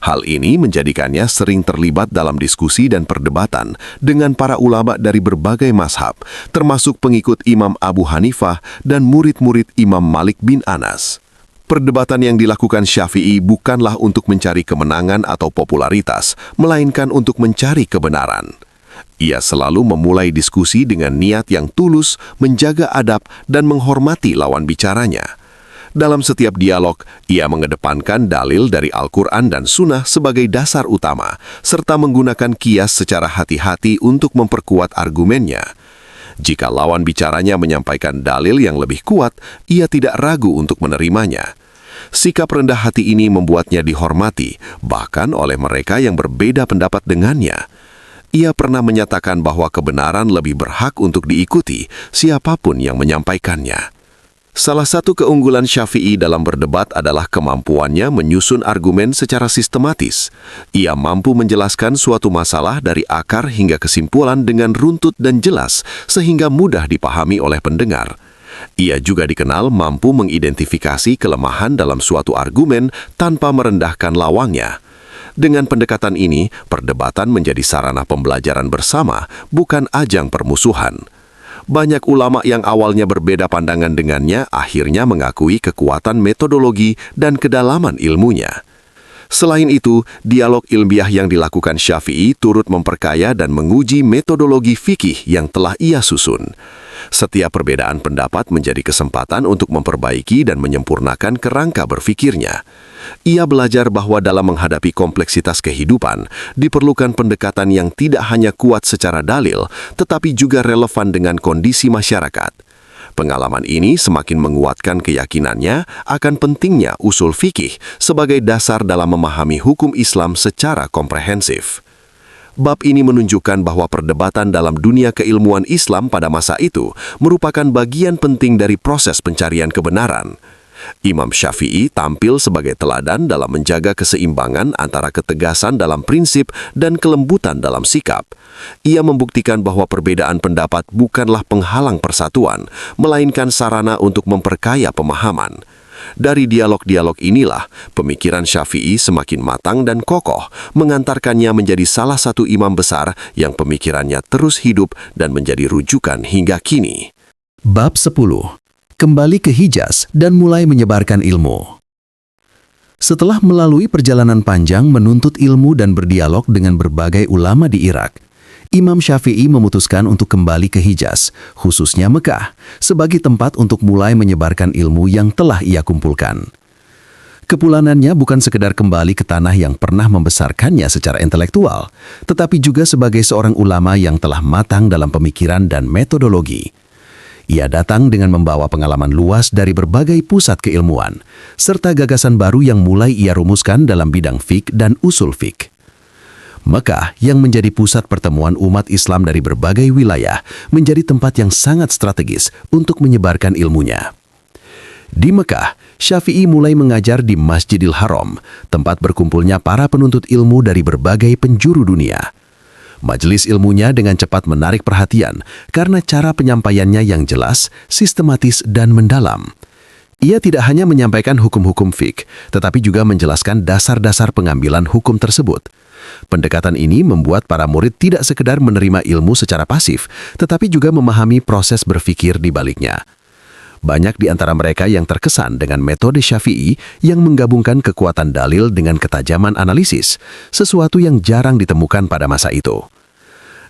Hal ini menjadikannya sering terlibat dalam diskusi dan perdebatan dengan para ulama dari berbagai mazhab, termasuk pengikut Imam Abu Hanifah dan murid-murid Imam Malik bin Anas. Perdebatan yang dilakukan Syafi'i bukanlah untuk mencari kemenangan atau popularitas, melainkan untuk mencari kebenaran. Ia selalu memulai diskusi dengan niat yang tulus, menjaga adab, dan menghormati lawan bicaranya. Dalam setiap dialog, ia mengedepankan dalil dari Al-Quran dan Sunnah sebagai dasar utama, serta menggunakan kias secara hati-hati untuk memperkuat argumennya. Jika lawan bicaranya menyampaikan dalil yang lebih kuat, ia tidak ragu untuk menerimanya. Sikap rendah hati ini membuatnya dihormati, bahkan oleh mereka yang berbeda pendapat dengannya. Ia pernah menyatakan bahwa kebenaran lebih berhak untuk diikuti siapapun yang menyampaikannya. Salah satu keunggulan Syafi'i dalam berdebat adalah kemampuannya menyusun argumen secara sistematis. Ia mampu menjelaskan suatu masalah dari akar hingga kesimpulan dengan runtut dan jelas, sehingga mudah dipahami oleh pendengar. Ia juga dikenal mampu mengidentifikasi kelemahan dalam suatu argumen tanpa merendahkan lawangnya. Dengan pendekatan ini, perdebatan menjadi sarana pembelajaran bersama, bukan ajang permusuhan. Banyak ulama yang awalnya berbeda pandangan dengannya akhirnya mengakui kekuatan metodologi dan kedalaman ilmunya. Selain itu, dialog ilmiah yang dilakukan Syafi'i turut memperkaya dan menguji metodologi fikih yang telah ia susun. Setiap perbedaan pendapat menjadi kesempatan untuk memperbaiki dan menyempurnakan kerangka berfikirnya. Ia belajar bahwa dalam menghadapi kompleksitas kehidupan, diperlukan pendekatan yang tidak hanya kuat secara dalil, tetapi juga relevan dengan kondisi masyarakat. Pengalaman ini semakin menguatkan keyakinannya akan pentingnya usul fikih sebagai dasar dalam memahami hukum Islam secara komprehensif. Bab ini menunjukkan bahwa perdebatan dalam dunia keilmuan Islam pada masa itu merupakan bagian penting dari proses pencarian kebenaran. Imam Syafi'i tampil sebagai teladan dalam menjaga keseimbangan antara ketegasan dalam prinsip dan kelembutan dalam sikap. Ia membuktikan bahwa perbedaan pendapat bukanlah penghalang persatuan, melainkan sarana untuk memperkaya pemahaman. Dari dialog-dialog inilah, pemikiran Syafi'i semakin matang dan kokoh, mengantarkannya menjadi salah satu imam besar yang pemikirannya terus hidup dan menjadi rujukan hingga kini. Bab 10. Kembali ke Hijaz dan mulai menyebarkan ilmu. Setelah melalui perjalanan panjang menuntut ilmu dan berdialog dengan berbagai ulama di Irak, Imam Syafi'i memutuskan untuk kembali ke Hijaz, khususnya Mekah, sebagai tempat untuk mulai menyebarkan ilmu yang telah ia kumpulkan. Kepulangannya bukan sekedar kembali ke tanah yang pernah membesarkannya secara intelektual, tetapi juga sebagai seorang ulama yang telah matang dalam pemikiran dan metodologi. Ia datang dengan membawa pengalaman luas dari berbagai pusat keilmuan, serta gagasan baru yang mulai ia rumuskan dalam bidang fik dan usul fik. Mekah, yang menjadi pusat pertemuan umat Islam dari berbagai wilayah, menjadi tempat yang sangat strategis untuk menyebarkan ilmunya. Di Mekah, Syafi'i mulai mengajar di Masjidil Haram, tempat berkumpulnya para penuntut ilmu dari berbagai penjuru dunia. Majelis ilmunya dengan cepat menarik perhatian karena cara penyampaiannya yang jelas, sistematis, dan mendalam. Ia tidak hanya menyampaikan hukum-hukum fik, tetapi juga menjelaskan dasar-dasar pengambilan hukum tersebut. Pendekatan ini membuat para murid tidak sekedar menerima ilmu secara pasif, tetapi juga memahami proses berpikir di baliknya. Banyak di antara mereka yang terkesan dengan metode Syafi'i yang menggabungkan kekuatan dalil dengan ketajaman analisis, sesuatu yang jarang ditemukan pada masa itu.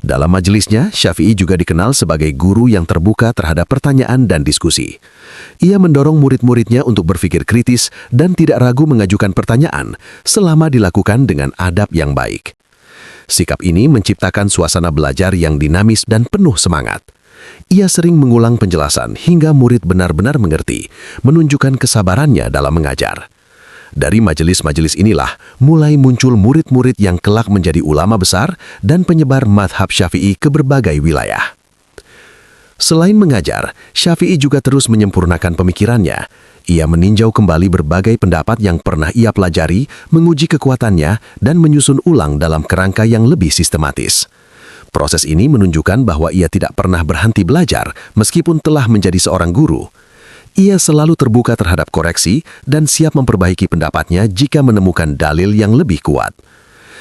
Dalam majelisnya, Syafi'i juga dikenal sebagai guru yang terbuka terhadap pertanyaan dan diskusi. Ia mendorong murid-muridnya untuk berpikir kritis dan tidak ragu mengajukan pertanyaan selama dilakukan dengan adab yang baik. Sikap ini menciptakan suasana belajar yang dinamis dan penuh semangat. Ia sering mengulang penjelasan hingga murid benar-benar mengerti, menunjukkan kesabarannya dalam mengajar. Dari majelis-majelis inilah mulai muncul murid-murid yang kelak menjadi ulama besar dan penyebar madhab Syafi'i ke berbagai wilayah. Selain mengajar, Syafi'i juga terus menyempurnakan pemikirannya. Ia meninjau kembali berbagai pendapat yang pernah ia pelajari, menguji kekuatannya, dan menyusun ulang dalam kerangka yang lebih sistematis. Proses ini menunjukkan bahwa ia tidak pernah berhenti belajar meskipun telah menjadi seorang guru. Ia selalu terbuka terhadap koreksi dan siap memperbaiki pendapatnya jika menemukan dalil yang lebih kuat.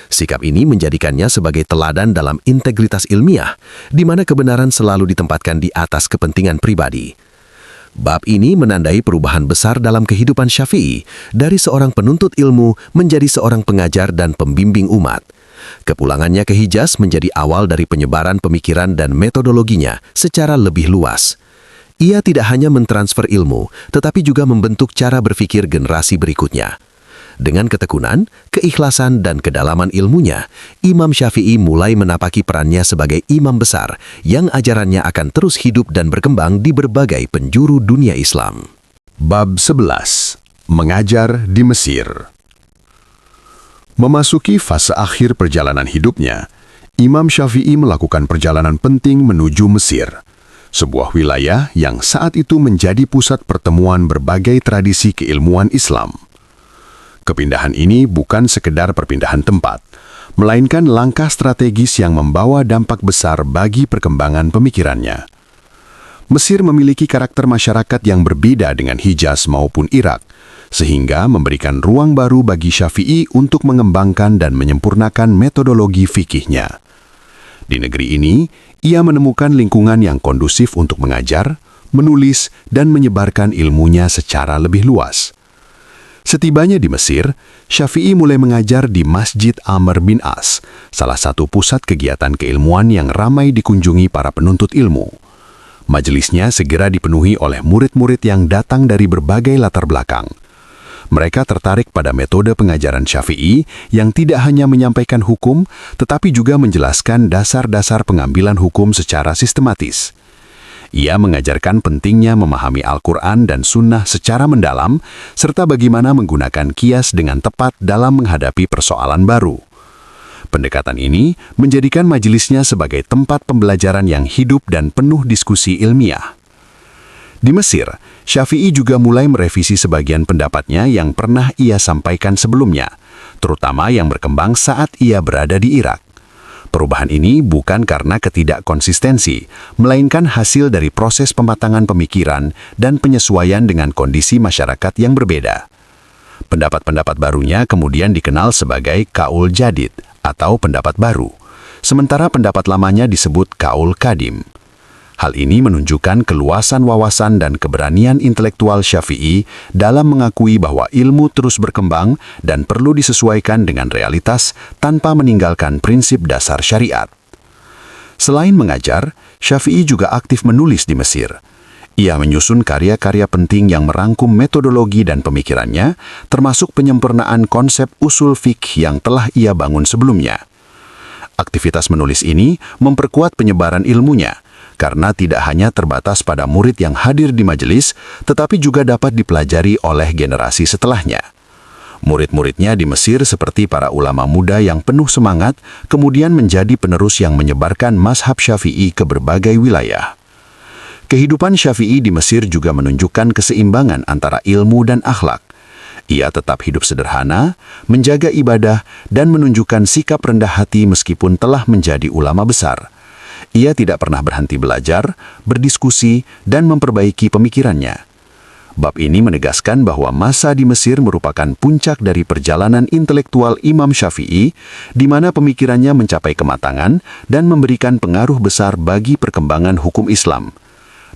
Sikap ini menjadikannya sebagai teladan dalam integritas ilmiah, di mana kebenaran selalu ditempatkan di atas kepentingan pribadi. Bab ini menandai perubahan besar dalam kehidupan Syafi'i dari seorang penuntut ilmu menjadi seorang pengajar dan pembimbing umat. Kepulangannya ke Hijaz menjadi awal dari penyebaran pemikiran dan metodologinya secara lebih luas. Ia tidak hanya mentransfer ilmu, tetapi juga membentuk cara berpikir generasi berikutnya. Dengan ketekunan, keikhlasan, dan kedalaman ilmunya, Imam Syafi'i mulai menapaki perannya sebagai imam besar yang ajarannya akan terus hidup dan berkembang di berbagai penjuru dunia Islam. Bab 11. Mengajar di Mesir. Memasuki fase akhir perjalanan hidupnya, Imam Syafi'i melakukan perjalanan penting menuju Mesir, sebuah wilayah yang saat itu menjadi pusat pertemuan berbagai tradisi keilmuan Islam. Kepindahan ini bukan sekedar perpindahan tempat, melainkan langkah strategis yang membawa dampak besar bagi perkembangan pemikirannya. Mesir memiliki karakter masyarakat yang berbeda dengan Hijaz maupun Irak, sehingga memberikan ruang baru bagi Syafi'i untuk mengembangkan dan menyempurnakan metodologi fikihnya. Di negeri ini, ia menemukan lingkungan yang kondusif untuk mengajar, menulis, dan menyebarkan ilmunya secara lebih luas. Setibanya di Mesir, Syafi'i mulai mengajar di Masjid Amr bin As, salah satu pusat kegiatan keilmuan yang ramai dikunjungi para penuntut ilmu. Majelisnya segera dipenuhi oleh murid-murid yang datang dari berbagai latar belakang. Mereka tertarik pada metode pengajaran Syafi'i yang tidak hanya menyampaikan hukum, tetapi juga menjelaskan dasar-dasar pengambilan hukum secara sistematis. Ia mengajarkan pentingnya memahami Al-Quran dan Sunnah secara mendalam, serta bagaimana menggunakan kias dengan tepat dalam menghadapi persoalan baru. Pendekatan ini menjadikan majelisnya sebagai tempat pembelajaran yang hidup dan penuh diskusi ilmiah. Di Mesir, Syafi'i juga mulai merevisi sebagian pendapatnya yang pernah ia sampaikan sebelumnya, terutama yang berkembang saat ia berada di Irak. Perubahan ini bukan karena ketidakkonsistensi, melainkan hasil dari proses pematangan pemikiran dan penyesuaian dengan kondisi masyarakat yang berbeda. Pendapat-pendapat barunya kemudian dikenal sebagai Qaul Jadid atau pendapat baru, sementara pendapat lamanya disebut Qaul Qadim. Hal ini menunjukkan keluasan wawasan dan keberanian intelektual Syafi'i dalam mengakui bahwa ilmu terus berkembang dan perlu disesuaikan dengan realitas tanpa meninggalkan prinsip dasar syariat. Selain mengajar, Syafi'i juga aktif menulis di Mesir. Ia menyusun karya-karya penting yang merangkum metodologi dan pemikirannya, termasuk penyempurnaan konsep usul fiqh yang telah ia bangun sebelumnya. Aktivitas menulis ini memperkuat penyebaran ilmunya, karena tidak hanya terbatas pada murid yang hadir di majelis, tetapi juga dapat dipelajari oleh generasi setelahnya. Murid-muridnya di Mesir seperti para ulama muda yang penuh semangat, kemudian menjadi penerus yang menyebarkan mazhab Syafi'i ke berbagai wilayah. Kehidupan Syafi'i di Mesir juga menunjukkan keseimbangan antara ilmu dan akhlak. Ia tetap hidup sederhana, menjaga ibadah, dan menunjukkan sikap rendah hati meskipun telah menjadi ulama besar. Ia tidak pernah berhenti belajar, berdiskusi, dan memperbaiki pemikirannya. Bab ini menegaskan bahwa masa di Mesir merupakan puncak dari perjalanan intelektual Imam Syafi'i, di mana pemikirannya mencapai kematangan dan memberikan pengaruh besar bagi perkembangan hukum Islam.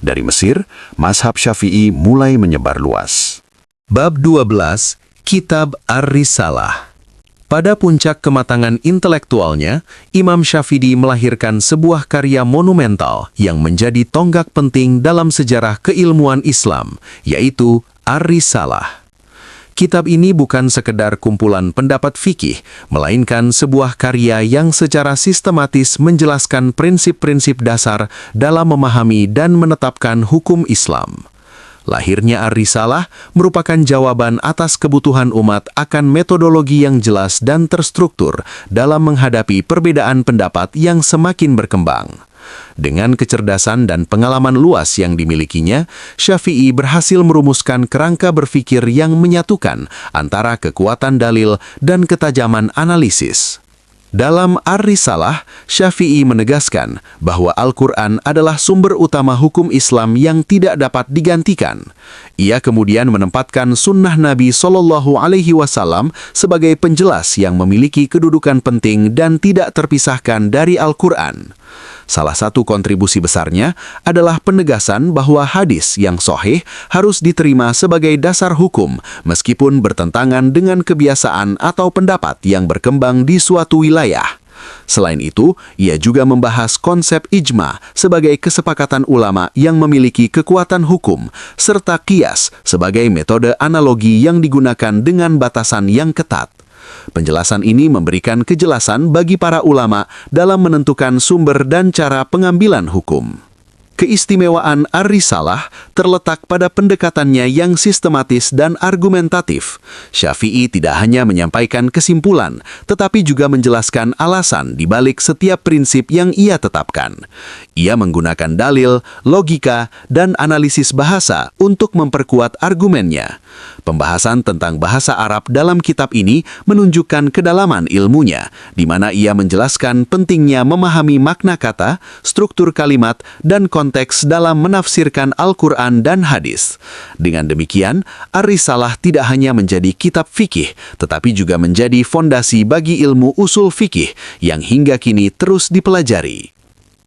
Dari Mesir, mazhab Syafi'i mulai menyebar luas. Bab 12, Kitab Ar-Risalah. Pada puncak kematangan intelektualnya, Imam Syafi'i melahirkan sebuah karya monumental yang menjadi tonggak penting dalam sejarah keilmuan Islam, yaitu Ar-Risalah. Kitab ini bukan sekedar kumpulan pendapat fikih, melainkan sebuah karya yang secara sistematis menjelaskan prinsip-prinsip dasar dalam memahami dan menetapkan hukum Islam. Lahirnya Ar-Risalah merupakan jawaban atas kebutuhan umat akan metodologi yang jelas dan terstruktur dalam menghadapi perbedaan pendapat yang semakin berkembang. Dengan kecerdasan dan pengalaman luas yang dimilikinya, Syafi'i berhasil merumuskan kerangka berpikir yang menyatukan antara kekuatan dalil dan ketajaman analisis. Dalam Ar-Risalah, Syafi'i menegaskan bahwa Al-Quran adalah sumber utama hukum Islam yang tidak dapat digantikan. Ia kemudian menempatkan sunnah Nabi Shallallahu Alaihi Wasallam sebagai penjelas yang memiliki kedudukan penting dan tidak terpisahkan dari Al-Quran. Salah satu kontribusi besarnya adalah penegasan bahwa hadis yang sahih harus diterima sebagai dasar hukum meskipun bertentangan dengan kebiasaan atau pendapat yang berkembang di suatu wilayah. Selain itu, ia juga membahas konsep ijma sebagai kesepakatan ulama yang memiliki kekuatan hukum, serta qiyas sebagai metode analogi yang digunakan dengan batasan yang ketat. Penjelasan ini memberikan kejelasan bagi para ulama dalam menentukan sumber dan cara pengambilan hukum. Keistimewaan Ar-Risalah terletak pada pendekatannya yang sistematis dan argumentatif. Syafi'i tidak hanya menyampaikan kesimpulan, tetapi juga menjelaskan alasan di balik setiap prinsip yang ia tetapkan. Ia menggunakan dalil, logika, dan analisis bahasa untuk memperkuat argumennya. Pembahasan tentang bahasa Arab dalam kitab ini menunjukkan kedalaman ilmunya, di mana ia menjelaskan pentingnya memahami makna kata, struktur kalimat, dan konteks dalam menafsirkan Al-Quran dan hadis. Dengan demikian, Ar-Risalah tidak hanya menjadi kitab fikih, tetapi juga menjadi fondasi bagi ilmu usul fikih yang hingga kini terus dipelajari.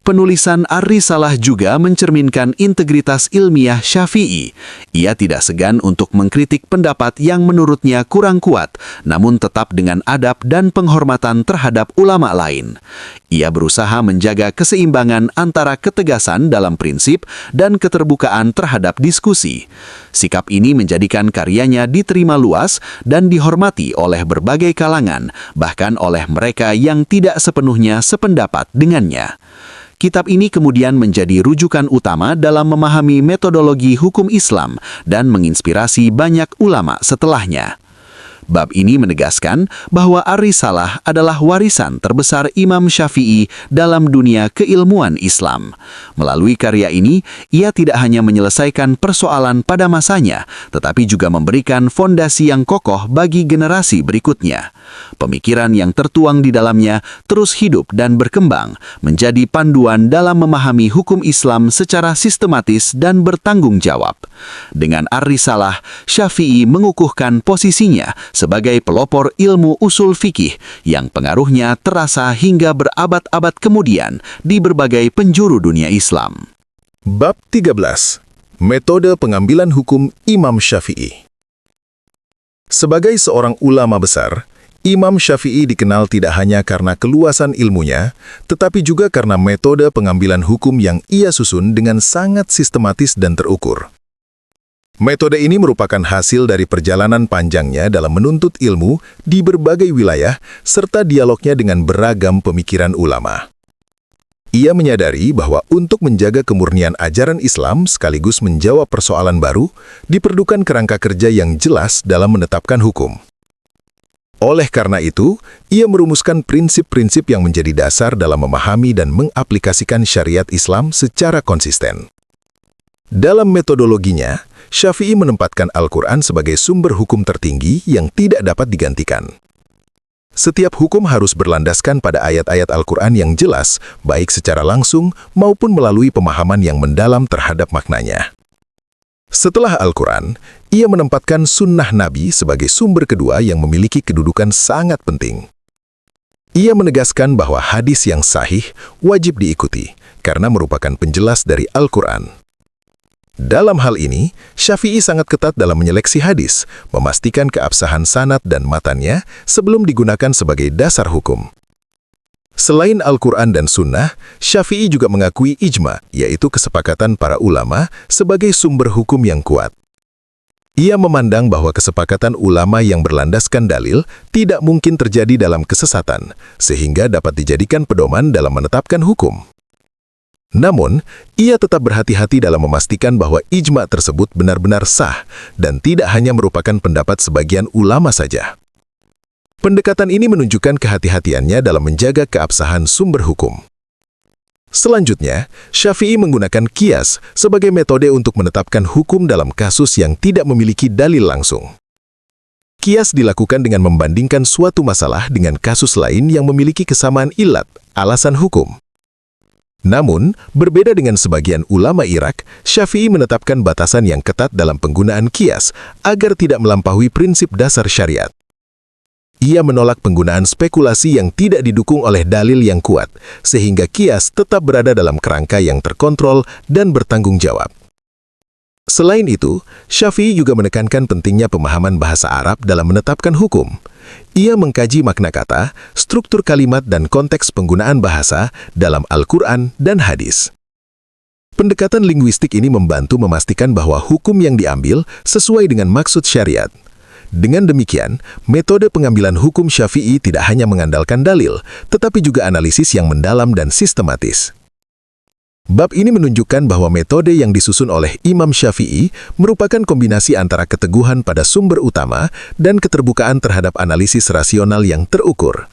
Penulisan Ar-Risalah juga mencerminkan integritas ilmiah Syafi'i. Ia tidak segan untuk mengkritik pendapat yang menurutnya kurang kuat, namun tetap dengan adab dan penghormatan terhadap ulama lain. Ia berusaha menjaga keseimbangan antara ketegasan dalam prinsip dan keterbukaan terhadap diskusi. Sikap ini menjadikan karyanya diterima luas dan dihormati oleh berbagai kalangan, bahkan oleh mereka yang tidak sepenuhnya sependapat dengannya. Kitab ini kemudian menjadi rujukan utama dalam memahami metodologi hukum Islam dan menginspirasi banyak ulama setelahnya. Bab ini menegaskan bahwa Ar-Risalah adalah warisan terbesar Imam Syafi'i dalam dunia keilmuan Islam. Melalui karya ini, ia tidak hanya menyelesaikan persoalan pada masanya, tetapi juga memberikan fondasi yang kokoh bagi generasi berikutnya. Pemikiran yang tertuang di dalamnya terus hidup dan berkembang, menjadi panduan dalam memahami hukum Islam secara sistematis dan bertanggung jawab. Dengan Ar-Risalah, Syafi'i mengukuhkan posisinya sebagai pelopor ilmu usul fikih yang pengaruhnya terasa hingga berabad-abad kemudian di berbagai penjuru dunia Islam. Bab 13. Metode pengambilan hukum Imam Syafi'i. Sebagai seorang ulama besar, Imam Syafi'i dikenal tidak hanya karena keluasan ilmunya, tetapi juga karena metode pengambilan hukum yang ia susun dengan sangat sistematis dan terukur. Metode ini merupakan hasil dari perjalanan panjangnya dalam menuntut ilmu di berbagai wilayah serta dialognya dengan beragam pemikiran ulama. Ia menyadari bahwa untuk menjaga kemurnian ajaran Islam sekaligus menjawab persoalan baru, diperlukan kerangka kerja yang jelas dalam menetapkan hukum. Oleh karena itu, ia merumuskan prinsip-prinsip yang menjadi dasar dalam memahami dan mengaplikasikan syariat Islam secara konsisten. Dalam metodologinya, Syafi'i menempatkan Al-Quran sebagai sumber hukum tertinggi yang tidak dapat digantikan. Setiap hukum harus berlandaskan pada ayat-ayat Al-Quran yang jelas, baik secara langsung maupun melalui pemahaman yang mendalam terhadap maknanya. Setelah Al-Quran, ia menempatkan sunnah Nabi sebagai sumber kedua yang memiliki kedudukan sangat penting. Ia menegaskan bahwa hadis yang sahih wajib diikuti, karena merupakan penjelas dari Al-Quran. Dalam hal ini, Syafi'i sangat ketat dalam menyeleksi hadis, memastikan keabsahan sanad dan matannya sebelum digunakan sebagai dasar hukum. Selain Al-Quran dan Sunnah, Syafi'i juga mengakui ijma, yaitu kesepakatan para ulama, sebagai sumber hukum yang kuat. Ia memandang bahwa kesepakatan ulama yang berlandaskan dalil tidak mungkin terjadi dalam kesesatan, sehingga dapat dijadikan pedoman dalam menetapkan hukum. Namun, ia tetap berhati-hati dalam memastikan bahwa ijma tersebut benar-benar sah dan tidak hanya merupakan pendapat sebagian ulama saja. Pendekatan ini menunjukkan kehati-hatiannya dalam menjaga keabsahan sumber hukum. Selanjutnya, Syafi'i menggunakan qiyas sebagai metode untuk menetapkan hukum dalam kasus yang tidak memiliki dalil langsung. Kias dilakukan dengan membandingkan suatu masalah dengan kasus lain yang memiliki kesamaan ilat, alasan hukum. Namun, berbeda dengan sebagian ulama Irak, Syafi'i menetapkan batasan yang ketat dalam penggunaan kias agar tidak melampaui prinsip dasar syariat. Ia menolak penggunaan spekulasi yang tidak didukung oleh dalil yang kuat, sehingga kias tetap berada dalam kerangka yang terkontrol dan bertanggung jawab. Selain itu, Syafi'i juga menekankan pentingnya pemahaman bahasa Arab dalam menetapkan hukum. Ia mengkaji makna kata, struktur kalimat dan konteks penggunaan bahasa dalam Al-Quran dan hadis. Pendekatan linguistik ini membantu memastikan bahwa hukum yang diambil sesuai dengan maksud syariat. Dengan demikian, metode pengambilan hukum Syafi'i tidak hanya mengandalkan dalil, tetapi juga analisis yang mendalam dan sistematis. Bab ini menunjukkan bahwa metode yang disusun oleh Imam Syafi'i merupakan kombinasi antara keteguhan pada sumber utama dan keterbukaan terhadap analisis rasional yang terukur.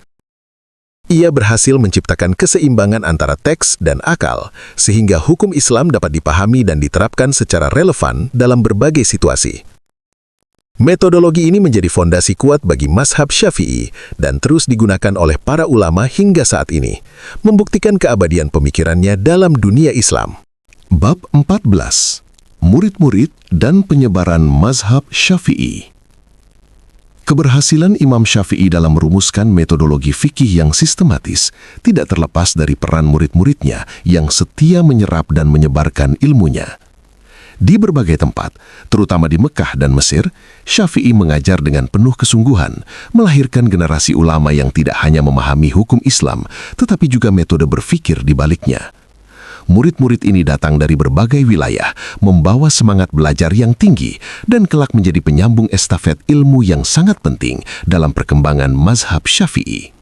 Ia berhasil menciptakan keseimbangan antara teks dan akal, sehingga hukum Islam dapat dipahami dan diterapkan secara relevan dalam berbagai situasi. Metodologi ini menjadi fondasi kuat bagi mazhab Syafi'i dan terus digunakan oleh para ulama hingga saat ini, membuktikan keabadian pemikirannya dalam dunia Islam. Bab 14. Murid-murid dan penyebaran mazhab Syafi'i. Keberhasilan Imam Syafi'i dalam merumuskan metodologi fikih yang sistematis tidak terlepas dari peran murid-muridnya yang setia menyerap dan menyebarkan ilmunya. Di berbagai tempat, terutama di Mekah dan Mesir, Syafi'i mengajar dengan penuh kesungguhan, melahirkan generasi ulama yang tidak hanya memahami hukum Islam, tetapi juga metode berfikir di baliknya. Murid-murid ini datang dari berbagai wilayah, membawa semangat belajar yang tinggi, dan kelak menjadi penyambung estafet ilmu yang sangat penting dalam perkembangan mazhab Syafi'i.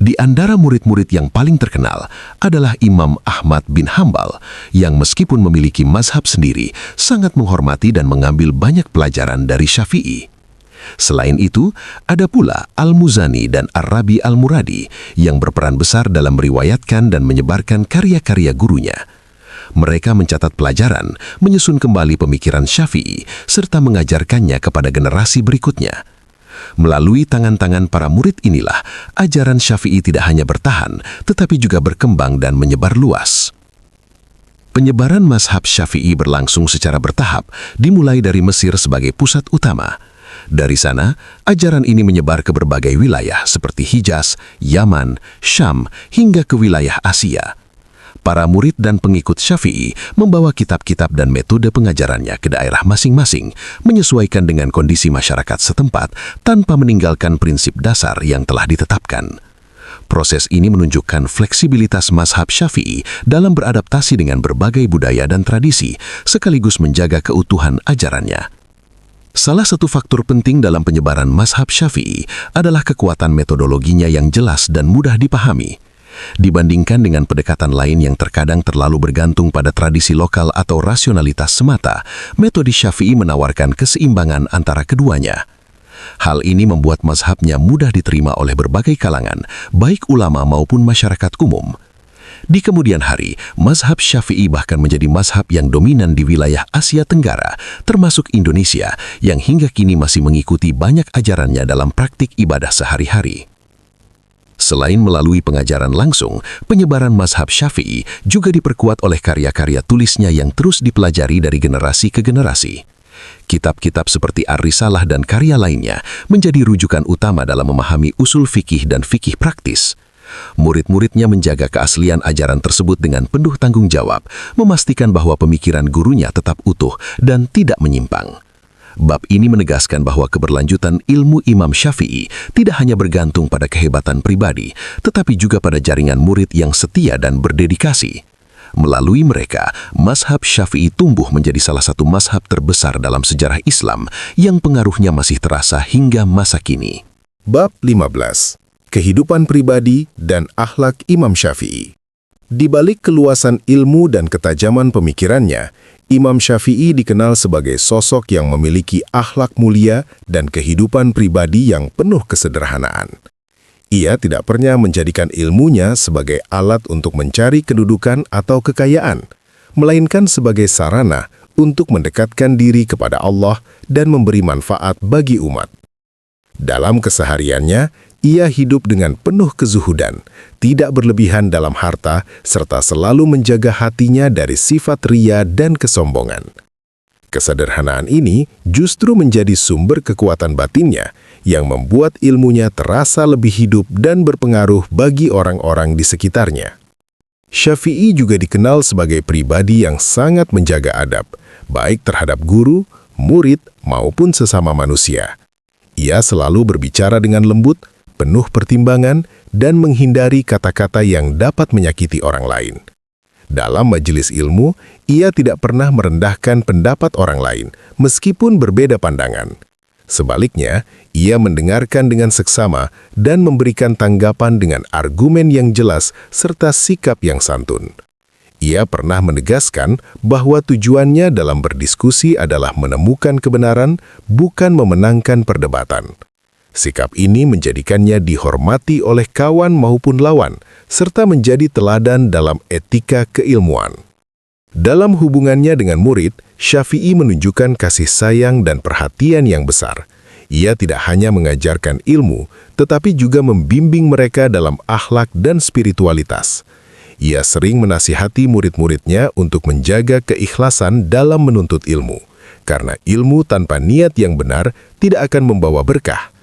Di antara murid-murid yang paling terkenal adalah Imam Ahmad bin Hambal, yang meskipun memiliki mazhab sendiri, sangat menghormati dan mengambil banyak pelajaran dari Syafi'i. Selain itu, ada pula Al-Muzani dan Ar-Rabi Al-Muradi yang berperan besar dalam meriwayatkan dan menyebarkan karya-karya gurunya. Mereka mencatat pelajaran, menyusun kembali pemikiran Syafi'i, serta mengajarkannya kepada generasi berikutnya. Melalui tangan-tangan para murid inilah, ajaran Syafi'i tidak hanya bertahan, tetapi juga berkembang dan menyebar luas. Penyebaran mazhab Syafi'i berlangsung secara bertahap, dimulai dari Mesir sebagai pusat utama. Dari sana, ajaran ini menyebar ke berbagai wilayah seperti Hijaz, Yaman, Syam, hingga ke wilayah Asia. Para murid dan pengikut Syafi'i membawa kitab-kitab dan metode pengajarannya ke daerah masing-masing, menyesuaikan dengan kondisi masyarakat setempat tanpa meninggalkan prinsip dasar yang telah ditetapkan. Proses ini menunjukkan fleksibilitas mazhab Syafi'i dalam beradaptasi dengan berbagai budaya dan tradisi, sekaligus menjaga keutuhan ajarannya. Salah satu faktor penting dalam penyebaran mazhab Syafi'i adalah kekuatan metodologinya yang jelas dan mudah dipahami. Dibandingkan dengan pendekatan lain yang terkadang terlalu bergantung pada tradisi lokal atau rasionalitas semata, metode Syafi'i menawarkan keseimbangan antara keduanya. Hal ini membuat mazhabnya mudah diterima oleh berbagai kalangan, baik ulama maupun masyarakat umum. Di kemudian hari, mazhab Syafi'i bahkan menjadi mazhab yang dominan di wilayah Asia Tenggara, termasuk Indonesia, yang hingga kini masih mengikuti banyak ajarannya dalam praktik ibadah sehari-hari. Selain melalui pengajaran langsung, penyebaran mazhab Syafi'i juga diperkuat oleh karya-karya tulisnya yang terus dipelajari dari generasi ke generasi. Kitab-kitab seperti Ar-Risalah dan karya lainnya menjadi rujukan utama dalam memahami usul fikih dan fikih praktis. Murid-muridnya menjaga keaslian ajaran tersebut dengan penuh tanggung jawab, memastikan bahwa pemikiran gurunya tetap utuh dan tidak menyimpang. Bab ini menegaskan bahwa keberlanjutan ilmu Imam Syafi'i tidak hanya bergantung pada kehebatan pribadi, tetapi juga pada jaringan murid yang setia dan berdedikasi. Melalui mereka, mazhab Syafi'i tumbuh menjadi salah satu mazhab terbesar dalam sejarah Islam yang pengaruhnya masih terasa hingga masa kini. Bab 15. Kehidupan pribadi dan akhlak Imam Syafi'i. Di balik keluasan ilmu dan ketajaman pemikirannya, Imam Syafi'i dikenal sebagai sosok yang memiliki akhlak mulia dan kehidupan pribadi yang penuh kesederhanaan. Ia tidak pernah menjadikan ilmunya sebagai alat untuk mencari kedudukan atau kekayaan, melainkan sebagai sarana untuk mendekatkan diri kepada Allah dan memberi manfaat bagi umat. Dalam kesehariannya, ia hidup dengan penuh kezuhudan, tidak berlebihan dalam harta, serta selalu menjaga hatinya dari sifat ria dan kesombongan. Kesederhanaan ini justru menjadi sumber kekuatan batinnya yang membuat ilmunya terasa lebih hidup dan berpengaruh bagi orang-orang di sekitarnya. Syafi'i juga dikenal sebagai pribadi yang sangat menjaga adab, baik terhadap guru, murid, maupun sesama manusia. Ia selalu berbicara dengan lembut, penuh pertimbangan, dan menghindari kata-kata yang dapat menyakiti orang lain. Dalam majelis ilmu, ia tidak pernah merendahkan pendapat orang lain, meskipun berbeda pandangan. Sebaliknya, ia mendengarkan dengan seksama dan memberikan tanggapan dengan argumen yang jelas serta sikap yang santun. Ia pernah menegaskan bahwa tujuannya dalam berdiskusi adalah menemukan kebenaran, bukan memenangkan perdebatan. Sikap ini menjadikannya dihormati oleh kawan maupun lawan, serta menjadi teladan dalam etika keilmuan. Dalam hubungannya dengan murid, Syafi'i menunjukkan kasih sayang dan perhatian yang besar. Ia tidak hanya mengajarkan ilmu, tetapi juga membimbing mereka dalam akhlak dan spiritualitas. Ia sering menasihati murid-muridnya untuk menjaga keikhlasan dalam menuntut ilmu, karena ilmu tanpa niat yang benar tidak akan membawa berkah.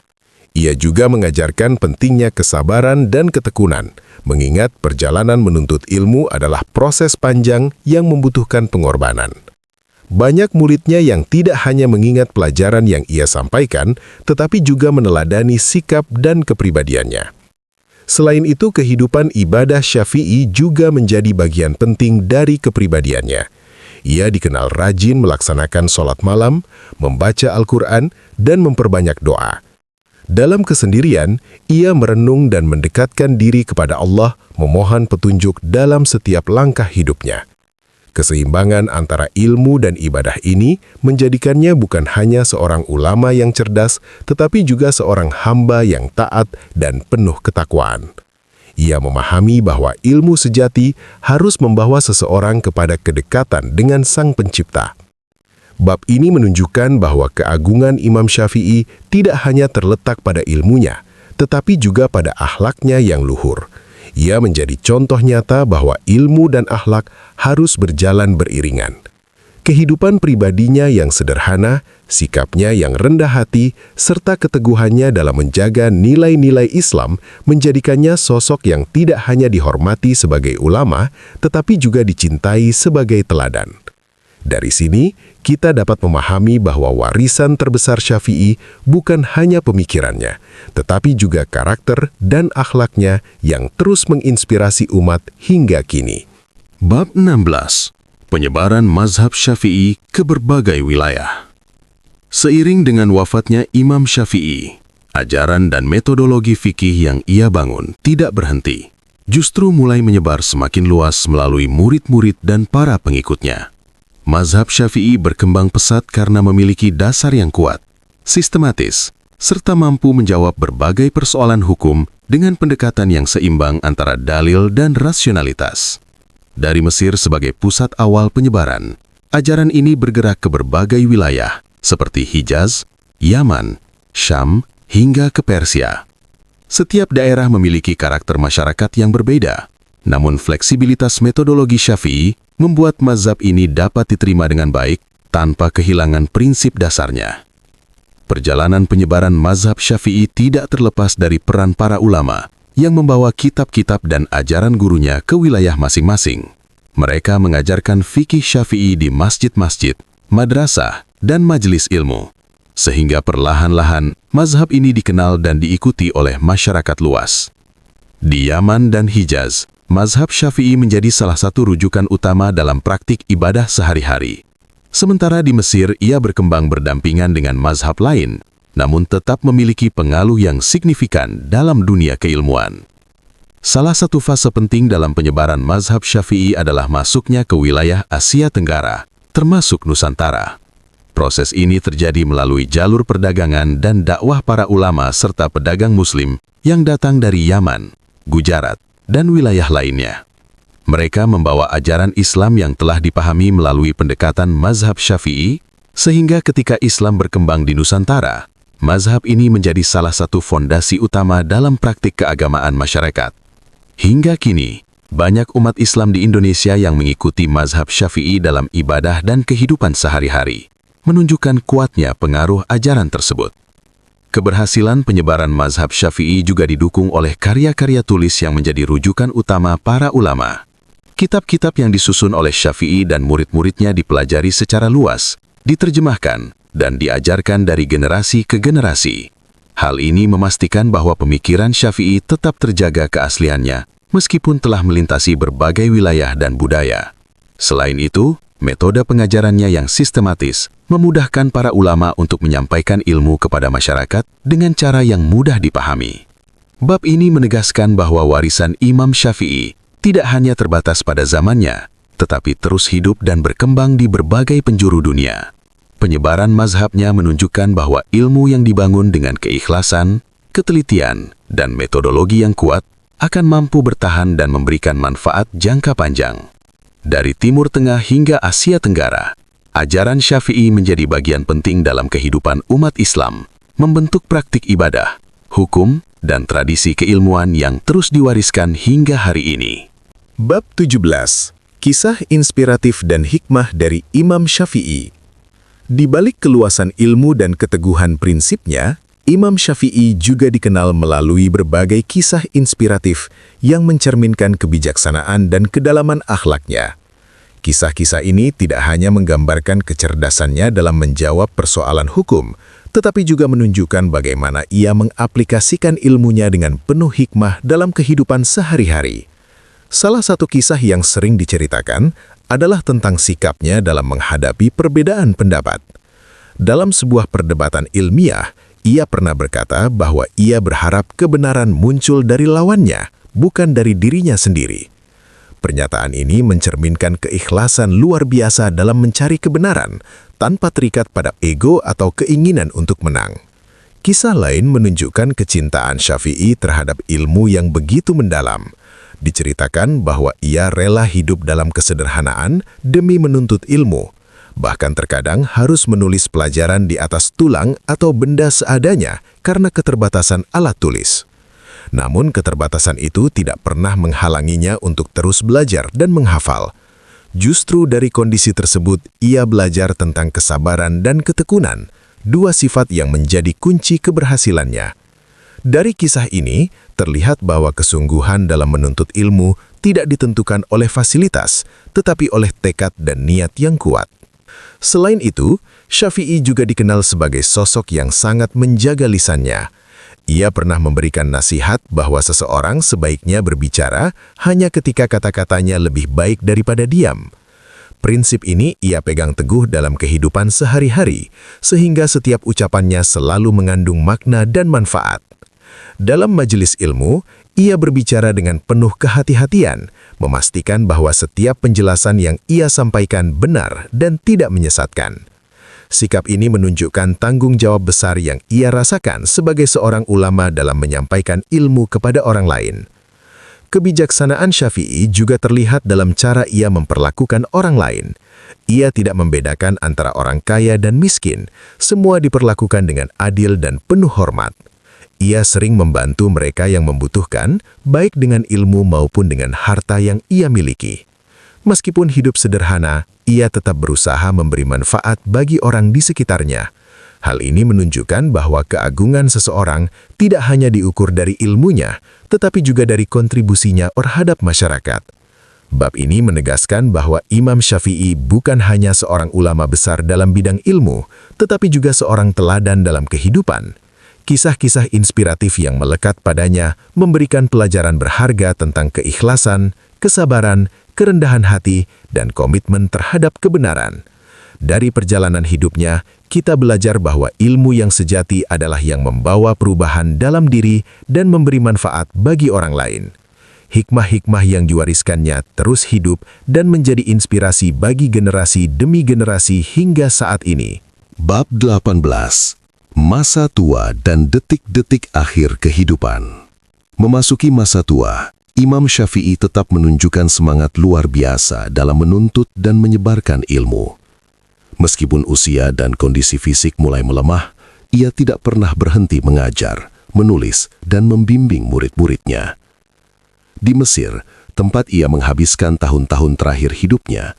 Ia juga mengajarkan pentingnya kesabaran dan ketekunan, mengingat perjalanan menuntut ilmu adalah proses panjang yang membutuhkan pengorbanan. Banyak muridnya yang tidak hanya mengingat pelajaran yang ia sampaikan, tetapi juga meneladani sikap dan kepribadiannya. Selain itu, kehidupan ibadah Syafi'i juga menjadi bagian penting dari kepribadiannya. Ia dikenal rajin melaksanakan sholat malam, membaca Al-Quran, dan memperbanyak doa. Dalam kesendirian, ia merenung dan mendekatkan diri kepada Allah, memohon petunjuk dalam setiap langkah hidupnya. Keseimbangan antara ilmu dan ibadah ini menjadikannya bukan hanya seorang ulama yang cerdas, tetapi juga seorang hamba yang taat dan penuh ketakwaan. Ia memahami bahwa ilmu sejati harus membawa seseorang kepada kedekatan dengan Sang Pencipta. Bab ini menunjukkan bahwa keagungan Imam Syafi'i tidak hanya terletak pada ilmunya, tetapi juga pada akhlaknya yang luhur. Ia menjadi contoh nyata bahwa ilmu dan akhlak harus berjalan beriringan. Kehidupan pribadinya yang sederhana, sikapnya yang rendah hati, serta keteguhannya dalam menjaga nilai-nilai Islam menjadikannya sosok yang tidak hanya dihormati sebagai ulama, tetapi juga dicintai sebagai teladan. Dari sini, kita dapat memahami bahwa warisan terbesar Syafi'i bukan hanya pemikirannya, tetapi juga karakter dan akhlaknya yang terus menginspirasi umat hingga kini. Bab 16. Penyebaran mazhab Syafi'i ke berbagai wilayah. Seiring dengan wafatnya Imam Syafi'i, ajaran dan metodologi fikih yang ia bangun tidak berhenti, justru mulai menyebar semakin luas melalui murid-murid dan para pengikutnya. Mazhab Syafi'i berkembang pesat karena memiliki dasar yang kuat, sistematis, serta mampu menjawab berbagai persoalan hukum dengan pendekatan yang seimbang antara dalil dan rasionalitas. Dari Mesir sebagai pusat awal penyebaran, ajaran ini bergerak ke berbagai wilayah seperti Hijaz, Yaman, Syam, hingga ke Persia. Setiap daerah memiliki karakter masyarakat yang berbeda, namun fleksibilitas metodologi Syafi'i membuat mazhab ini dapat diterima dengan baik tanpa kehilangan prinsip dasarnya. Perjalanan penyebaran mazhab Syafi'i tidak terlepas dari peran para ulama yang membawa kitab-kitab dan ajaran gurunya ke wilayah masing-masing. Mereka mengajarkan fikih Syafi'i di masjid-masjid, madrasah, dan majelis ilmu, sehingga perlahan-lahan mazhab ini dikenal dan diikuti oleh masyarakat luas. Di Yaman dan Hijaz, mazhab Syafi'i menjadi salah satu rujukan utama dalam praktik ibadah sehari-hari. Sementara di Mesir, ia berkembang berdampingan dengan mazhab lain, namun tetap memiliki pengaruh yang signifikan dalam dunia keilmuan. Salah satu fase penting dalam penyebaran mazhab Syafi'i adalah masuknya ke wilayah Asia Tenggara, termasuk Nusantara. Proses ini terjadi melalui jalur perdagangan dan dakwah para ulama serta pedagang Muslim yang datang dari Yaman, Gujarat, dan wilayah lainnya. Mereka membawa ajaran Islam yang telah dipahami melalui pendekatan mazhab Syafi'i, sehingga ketika Islam berkembang di Nusantara, mazhab ini menjadi salah satu fondasi utama dalam praktik keagamaan masyarakat. Hingga kini, banyak umat Islam di Indonesia yang mengikuti mazhab Syafi'i dalam ibadah dan kehidupan sehari-hari, menunjukkan kuatnya pengaruh ajaran tersebut. Keberhasilan penyebaran mazhab Syafi'i juga didukung oleh karya-karya tulis yang menjadi rujukan utama para ulama. Kitab-kitab yang disusun oleh Syafi'i dan murid-muridnya dipelajari secara luas, diterjemahkan, dan diajarkan dari generasi ke generasi. Hal ini memastikan bahwa pemikiran Syafi'i tetap terjaga keasliannya, meskipun telah melintasi berbagai wilayah dan budaya. Selain itu, metode pengajarannya yang sistematis memudahkan para ulama untuk menyampaikan ilmu kepada masyarakat dengan cara yang mudah dipahami. Bab ini menegaskan bahwa warisan Imam Syafi'i tidak hanya terbatas pada zamannya, tetapi terus hidup dan berkembang di berbagai penjuru dunia. Penyebaran mazhabnya menunjukkan bahwa ilmu yang dibangun dengan keikhlasan, ketelitian, dan metodologi yang kuat akan mampu bertahan dan memberikan manfaat jangka panjang. Dari Timur Tengah hingga Asia Tenggara, ajaran Syafi'i menjadi bagian penting dalam kehidupan umat Islam, membentuk praktik ibadah, hukum, dan tradisi keilmuan yang terus diwariskan hingga hari ini. Bab 17. Kisah inspiratif dan hikmah dari Imam Syafi'i. Di balik keluasan ilmu dan keteguhan prinsipnya, Imam Syafi'i juga dikenal melalui berbagai kisah inspiratif yang mencerminkan kebijaksanaan dan kedalaman akhlaknya. Kisah-kisah ini tidak hanya menggambarkan kecerdasannya dalam menjawab persoalan hukum, tetapi juga menunjukkan bagaimana ia mengaplikasikan ilmunya dengan penuh hikmah dalam kehidupan sehari-hari. Salah satu kisah yang sering diceritakan adalah tentang sikapnya dalam menghadapi perbedaan pendapat. Dalam sebuah perdebatan ilmiah, ia pernah berkata bahwa ia berharap kebenaran muncul dari lawannya, bukan dari dirinya sendiri. Pernyataan ini mencerminkan keikhlasan luar biasa dalam mencari kebenaran, tanpa terikat pada ego atau keinginan untuk menang. Kisah lain menunjukkan kecintaan Syafi'i terhadap ilmu yang begitu mendalam. Diceritakan bahwa ia rela hidup dalam kesederhanaan demi menuntut ilmu, bahkan terkadang harus menulis pelajaran di atas tulang atau benda seadanya karena keterbatasan alat tulis. Namun keterbatasan itu tidak pernah menghalanginya untuk terus belajar dan menghafal. Justru dari kondisi tersebut, ia belajar tentang kesabaran dan ketekunan, dua sifat yang menjadi kunci keberhasilannya. Dari kisah ini, terlihat bahwa kesungguhan dalam menuntut ilmu tidak ditentukan oleh fasilitas, tetapi oleh tekad dan niat yang kuat. Selain itu, Syafi'i juga dikenal sebagai sosok yang sangat menjaga lisannya. Ia pernah memberikan nasihat bahwa seseorang sebaiknya berbicara hanya ketika kata-katanya lebih baik daripada diam. Prinsip ini ia pegang teguh dalam kehidupan sehari-hari, sehingga setiap ucapannya selalu mengandung makna dan manfaat. Dalam majelis ilmu, ia berbicara dengan penuh kehati-hatian, memastikan bahwa setiap penjelasan yang ia sampaikan benar dan tidak menyesatkan. Sikap ini menunjukkan tanggung jawab besar yang ia rasakan sebagai seorang ulama dalam menyampaikan ilmu kepada orang lain. Kebijaksanaan Syafi'i juga terlihat dalam cara ia memperlakukan orang lain. Ia tidak membedakan antara orang kaya dan miskin, semua diperlakukan dengan adil dan penuh hormat. Ia sering membantu mereka yang membutuhkan, baik dengan ilmu maupun dengan harta yang ia miliki. Meskipun hidup sederhana, ia tetap berusaha memberi manfaat bagi orang di sekitarnya. Hal ini menunjukkan bahwa keagungan seseorang tidak hanya diukur dari ilmunya, tetapi juga dari kontribusinya terhadap masyarakat. Bab ini menegaskan bahwa Imam Syafi'i bukan hanya seorang ulama besar dalam bidang ilmu, tetapi juga seorang teladan dalam kehidupan. Kisah-kisah inspiratif yang melekat padanya memberikan pelajaran berharga tentang keikhlasan, kesabaran, kerendahan hati, dan komitmen terhadap kebenaran. Dari perjalanan hidupnya, kita belajar bahwa ilmu yang sejati adalah yang membawa perubahan dalam diri dan memberi manfaat bagi orang lain. Hikmah-hikmah yang diwariskannya terus hidup dan menjadi inspirasi bagi generasi demi generasi hingga saat ini. Bab 18. Masa tua dan detik-detik akhir kehidupan. Memasuki masa tua, Imam Syafi'i tetap menunjukkan semangat luar biasa dalam menuntut dan menyebarkan ilmu. Meskipun usia dan kondisi fisik mulai melemah, ia tidak pernah berhenti mengajar, menulis, dan membimbing murid-muridnya. Di Mesir, tempat ia menghabiskan tahun-tahun terakhir hidupnya,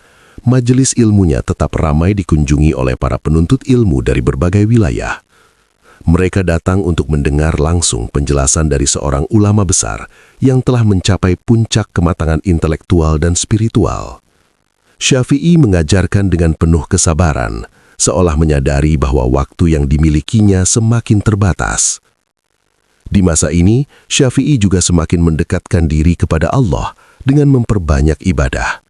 majelis ilmunya tetap ramai dikunjungi oleh para penuntut ilmu dari berbagai wilayah. Mereka datang untuk mendengar langsung penjelasan dari seorang ulama besar yang telah mencapai puncak kematangan intelektual dan spiritual. Syafi'i mengajarkan dengan penuh kesabaran, seolah menyadari bahwa waktu yang dimilikinya semakin terbatas. Di masa ini, Syafi'i juga semakin mendekatkan diri kepada Allah dengan memperbanyak ibadah.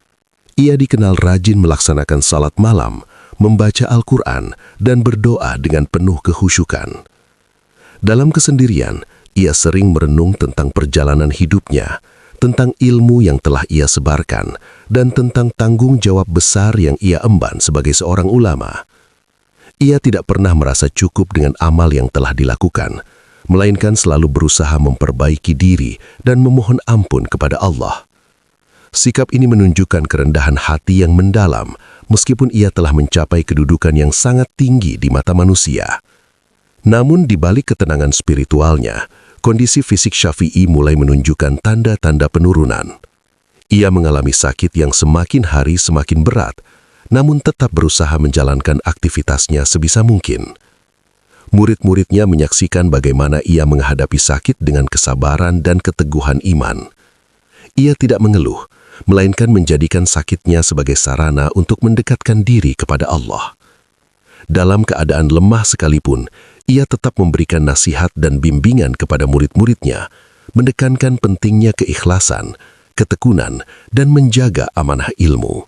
Ia dikenal rajin melaksanakan salat malam, membaca Al-Quran, dan berdoa dengan penuh kehusyukan. Dalam kesendirian, ia sering merenung tentang perjalanan hidupnya, tentang ilmu yang telah ia sebarkan, dan tentang tanggung jawab besar yang ia emban sebagai seorang ulama. Ia tidak pernah merasa cukup dengan amal yang telah dilakukan, melainkan selalu berusaha memperbaiki diri dan memohon ampun kepada Allah. Sikap ini menunjukkan kerendahan hati yang mendalam, meskipun ia telah mencapai kedudukan yang sangat tinggi di mata manusia. Namun di balik ketenangan spiritualnya, kondisi fisik Syafi'i mulai menunjukkan tanda-tanda penurunan. Ia mengalami sakit yang semakin hari semakin berat, namun tetap berusaha menjalankan aktivitasnya sebisa mungkin. Murid-muridnya menyaksikan bagaimana ia menghadapi sakit dengan kesabaran dan keteguhan iman. Ia tidak mengeluh, melainkan menjadikan sakitnya sebagai sarana untuk mendekatkan diri kepada Allah. Dalam keadaan lemah sekalipun, ia tetap memberikan nasihat dan bimbingan kepada murid-muridnya, menekankan pentingnya keikhlasan, ketekunan, dan menjaga amanah ilmu.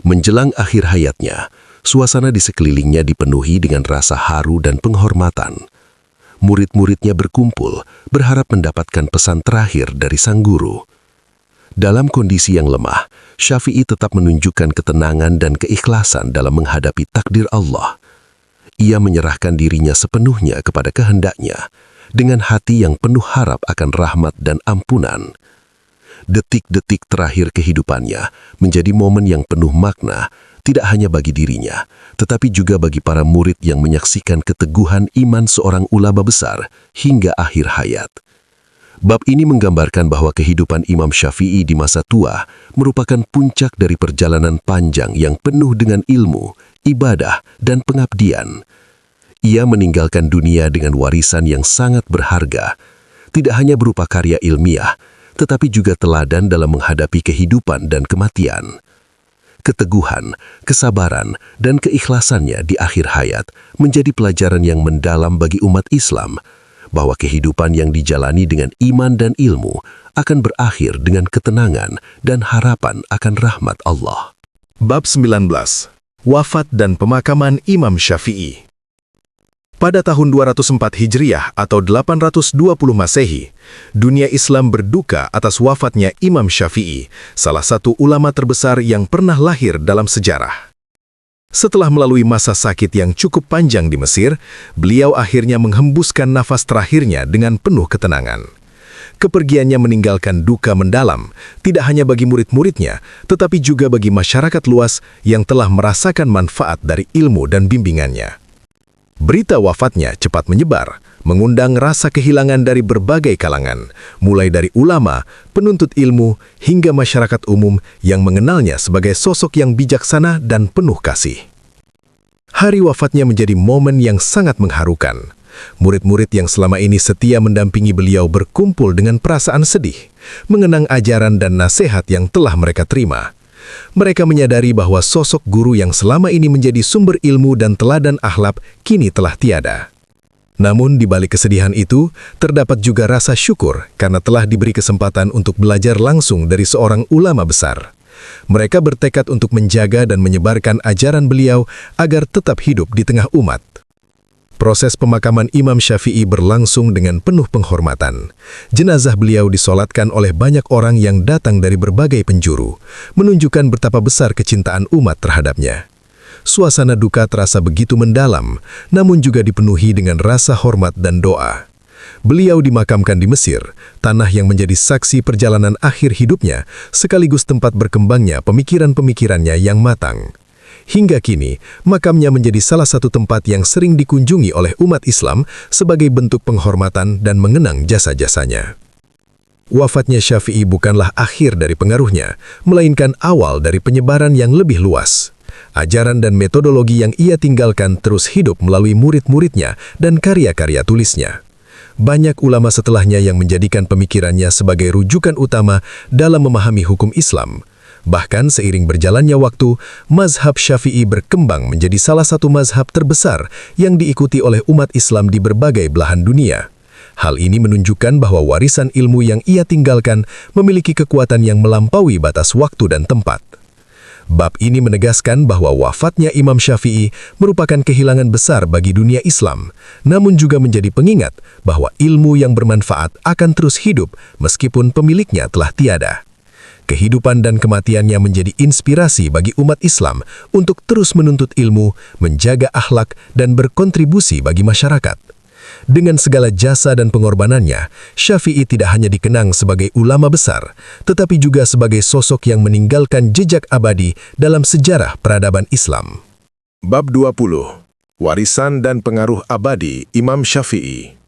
Menjelang akhir hayatnya, suasana di sekelilingnya dipenuhi dengan rasa haru dan penghormatan. Murid-muridnya berkumpul, berharap mendapatkan pesan terakhir dari sang guru. Dalam kondisi yang lemah, Syafi'i tetap menunjukkan ketenangan dan keikhlasan dalam menghadapi takdir Allah. Ia menyerahkan dirinya sepenuhnya kepada kehendaknya, dengan hati yang penuh harap akan rahmat dan ampunan. Detik-detik terakhir kehidupannya menjadi momen yang penuh makna, tidak hanya bagi dirinya, tetapi juga bagi para murid yang menyaksikan keteguhan iman seorang ulama besar hingga akhir hayat. Bab ini menggambarkan bahwa kehidupan Imam Syafi'i di masa tua merupakan puncak dari perjalanan panjang yang penuh dengan ilmu, ibadah, dan pengabdian. Ia meninggalkan dunia dengan warisan yang sangat berharga, tidak hanya berupa karya ilmiah, tetapi juga teladan dalam menghadapi kehidupan dan kematian. Keteguhan, kesabaran, dan keikhlasannya di akhir hayat menjadi pelajaran yang mendalam bagi umat Islam, bahwa kehidupan yang dijalani dengan iman dan ilmu akan berakhir dengan ketenangan dan harapan akan rahmat Allah. Bab 19. Wafat dan pemakaman Imam Syafi'i. Pada tahun 204 Hijriah atau 820 Masehi, dunia Islam berduka atas wafatnya Imam Syafi'i, salah satu ulama terbesar yang pernah lahir dalam sejarah. Setelah melalui masa sakit yang cukup panjang di Mesir, beliau akhirnya menghembuskan nafas terakhirnya dengan penuh ketenangan. Kepergiannya meninggalkan duka mendalam, tidak hanya bagi murid-muridnya, tetapi juga bagi masyarakat luas yang telah merasakan manfaat dari ilmu dan bimbingannya. Berita wafatnya cepat menyebar, mengundang rasa kehilangan dari berbagai kalangan, mulai dari ulama, penuntut ilmu, hingga masyarakat umum yang mengenalnya sebagai sosok yang bijaksana dan penuh kasih. Hari wafatnya menjadi momen yang sangat mengharukan. Murid-murid yang selama ini setia mendampingi beliau berkumpul dengan perasaan sedih, mengenang ajaran dan nasihat yang telah mereka terima. Mereka menyadari bahwa sosok guru yang selama ini menjadi sumber ilmu dan teladan akhlak kini telah tiada. Namun di balik kesedihan itu, terdapat juga rasa syukur karena telah diberi kesempatan untuk belajar langsung dari seorang ulama besar. Mereka bertekad untuk menjaga dan menyebarkan ajaran beliau agar tetap hidup di tengah umat. Proses pemakaman Imam Syafi'i berlangsung dengan penuh penghormatan. Jenazah beliau disolatkan oleh banyak orang yang datang dari berbagai penjuru, menunjukkan betapa besar kecintaan umat terhadapnya. Suasana duka terasa begitu mendalam, namun juga dipenuhi dengan rasa hormat dan doa. Beliau dimakamkan di Mesir, tanah yang menjadi saksi perjalanan akhir hidupnya, sekaligus tempat berkembangnya pemikiran-pemikirannya yang matang. Hingga kini, makamnya menjadi salah satu tempat yang sering dikunjungi oleh umat Islam sebagai bentuk penghormatan dan mengenang jasa-jasanya. Wafatnya Syafi'i bukanlah akhir dari pengaruhnya, melainkan awal dari penyebaran yang lebih luas. Ajaran dan metodologi yang ia tinggalkan terus hidup melalui murid-muridnya dan karya-karya tulisnya. Banyak ulama setelahnya yang menjadikan pemikirannya sebagai rujukan utama dalam memahami hukum Islam. Bahkan seiring berjalannya waktu, mazhab Syafi'i berkembang menjadi salah satu mazhab terbesar yang diikuti oleh umat Islam di berbagai belahan dunia. Hal ini menunjukkan bahwa warisan ilmu yang ia tinggalkan memiliki kekuatan yang melampaui batas waktu dan tempat. Bab ini menegaskan bahwa wafatnya Imam Syafi'i merupakan kehilangan besar bagi dunia Islam, namun juga menjadi pengingat bahwa ilmu yang bermanfaat akan terus hidup meskipun pemiliknya telah tiada. Kehidupan dan kematiannya menjadi inspirasi bagi umat Islam untuk terus menuntut ilmu, menjaga akhlak, dan berkontribusi bagi masyarakat. Dengan segala jasa dan pengorbanannya, Syafi'i tidak hanya dikenang sebagai ulama besar, tetapi juga sebagai sosok yang meninggalkan jejak abadi dalam sejarah peradaban Islam. Bab 20. Warisan dan pengaruh abadi Imam Syafi'i.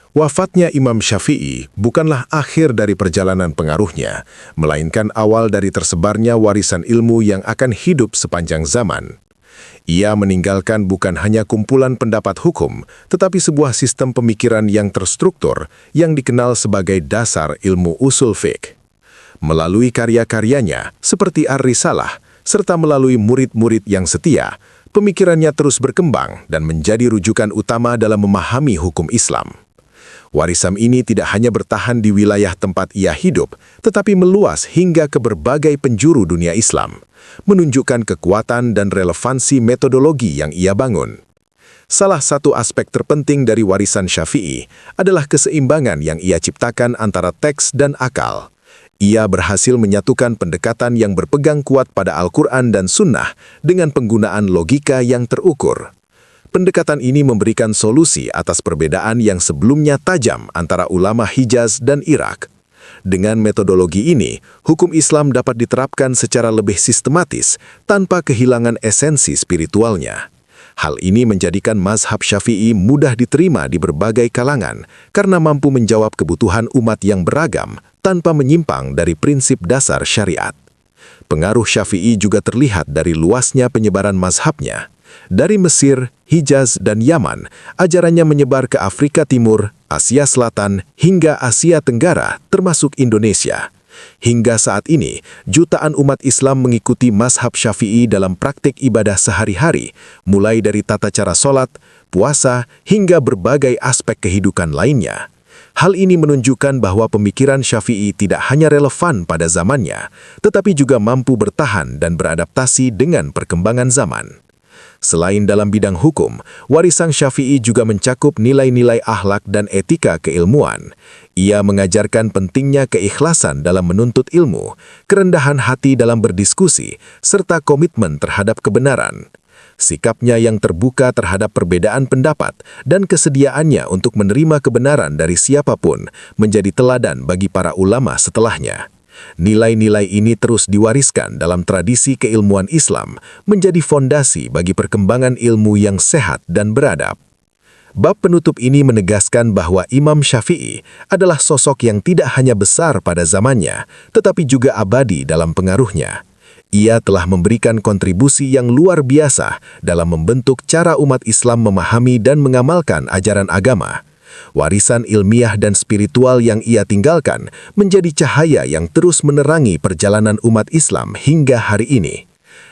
Wafatnya Imam Syafi'i bukanlah akhir dari perjalanan pengaruhnya, melainkan awal dari tersebarnya warisan ilmu yang akan hidup sepanjang zaman. Ia meninggalkan bukan hanya kumpulan pendapat hukum, tetapi sebuah sistem pemikiran yang terstruktur yang dikenal sebagai dasar ilmu usul fiqh. Melalui karya-karyanya seperti Ar-Risalah, serta melalui murid-murid yang setia, pemikirannya terus berkembang dan menjadi rujukan utama dalam memahami hukum Islam. Warisan ini tidak hanya bertahan di wilayah tempat ia hidup, tetapi meluas hingga ke berbagai penjuru dunia Islam, menunjukkan kekuatan dan relevansi metodologi yang ia bangun. Salah satu aspek terpenting dari warisan Syafi'i adalah keseimbangan yang ia ciptakan antara teks dan akal. Ia berhasil menyatukan pendekatan yang berpegang kuat pada Al-Quran dan Sunnah dengan penggunaan logika yang terukur. Pendekatan ini memberikan solusi atas perbedaan yang sebelumnya tajam antara ulama Hijaz dan Irak. Dengan metodologi ini, hukum Islam dapat diterapkan secara lebih sistematis tanpa kehilangan esensi spiritualnya. Hal ini menjadikan mazhab Syafi'i mudah diterima di berbagai kalangan karena mampu menjawab kebutuhan umat yang beragam tanpa menyimpang dari prinsip dasar syariat. Pengaruh Syafi'i juga terlihat dari luasnya penyebaran mazhabnya. Dari Mesir, Hijaz, dan Yaman, ajarannya menyebar ke Afrika Timur, Asia Selatan, hingga Asia Tenggara, termasuk Indonesia. Hingga saat ini, jutaan umat Islam mengikuti mazhab Syafi'i dalam praktik ibadah sehari-hari, mulai dari tata cara sholat, puasa, hingga berbagai aspek kehidupan lainnya. Hal ini menunjukkan bahwa pemikiran Syafi'i tidak hanya relevan pada zamannya, tetapi juga mampu bertahan dan beradaptasi dengan perkembangan zaman. Selain dalam bidang hukum, warisan Syafi'i juga mencakup nilai-nilai akhlak dan etika keilmuan. Ia mengajarkan pentingnya keikhlasan dalam menuntut ilmu, kerendahan hati dalam berdiskusi, serta komitmen terhadap kebenaran. Sikapnya yang terbuka terhadap perbedaan pendapat dan kesediaannya untuk menerima kebenaran dari siapapun menjadi teladan bagi para ulama setelahnya. Nilai-nilai ini terus diwariskan dalam tradisi keilmuan Islam, menjadi fondasi bagi perkembangan ilmu yang sehat dan beradab. Bab penutup ini menegaskan bahwa Imam Syafi'i adalah sosok yang tidak hanya besar pada zamannya, tetapi juga abadi dalam pengaruhnya. Ia telah memberikan kontribusi yang luar biasa dalam membentuk cara umat Islam memahami dan mengamalkan ajaran agama. Warisan ilmiah dan spiritual yang ia tinggalkan menjadi cahaya yang terus menerangi perjalanan umat Islam hingga hari ini.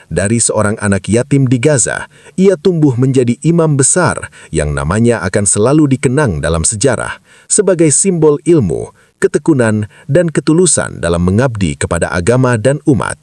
Dari seorang anak yatim di Gaza, ia tumbuh menjadi imam besar yang namanya akan selalu dikenang dalam sejarah sebagai simbol ilmu, ketekunan, dan ketulusan dalam mengabdi kepada agama dan umat.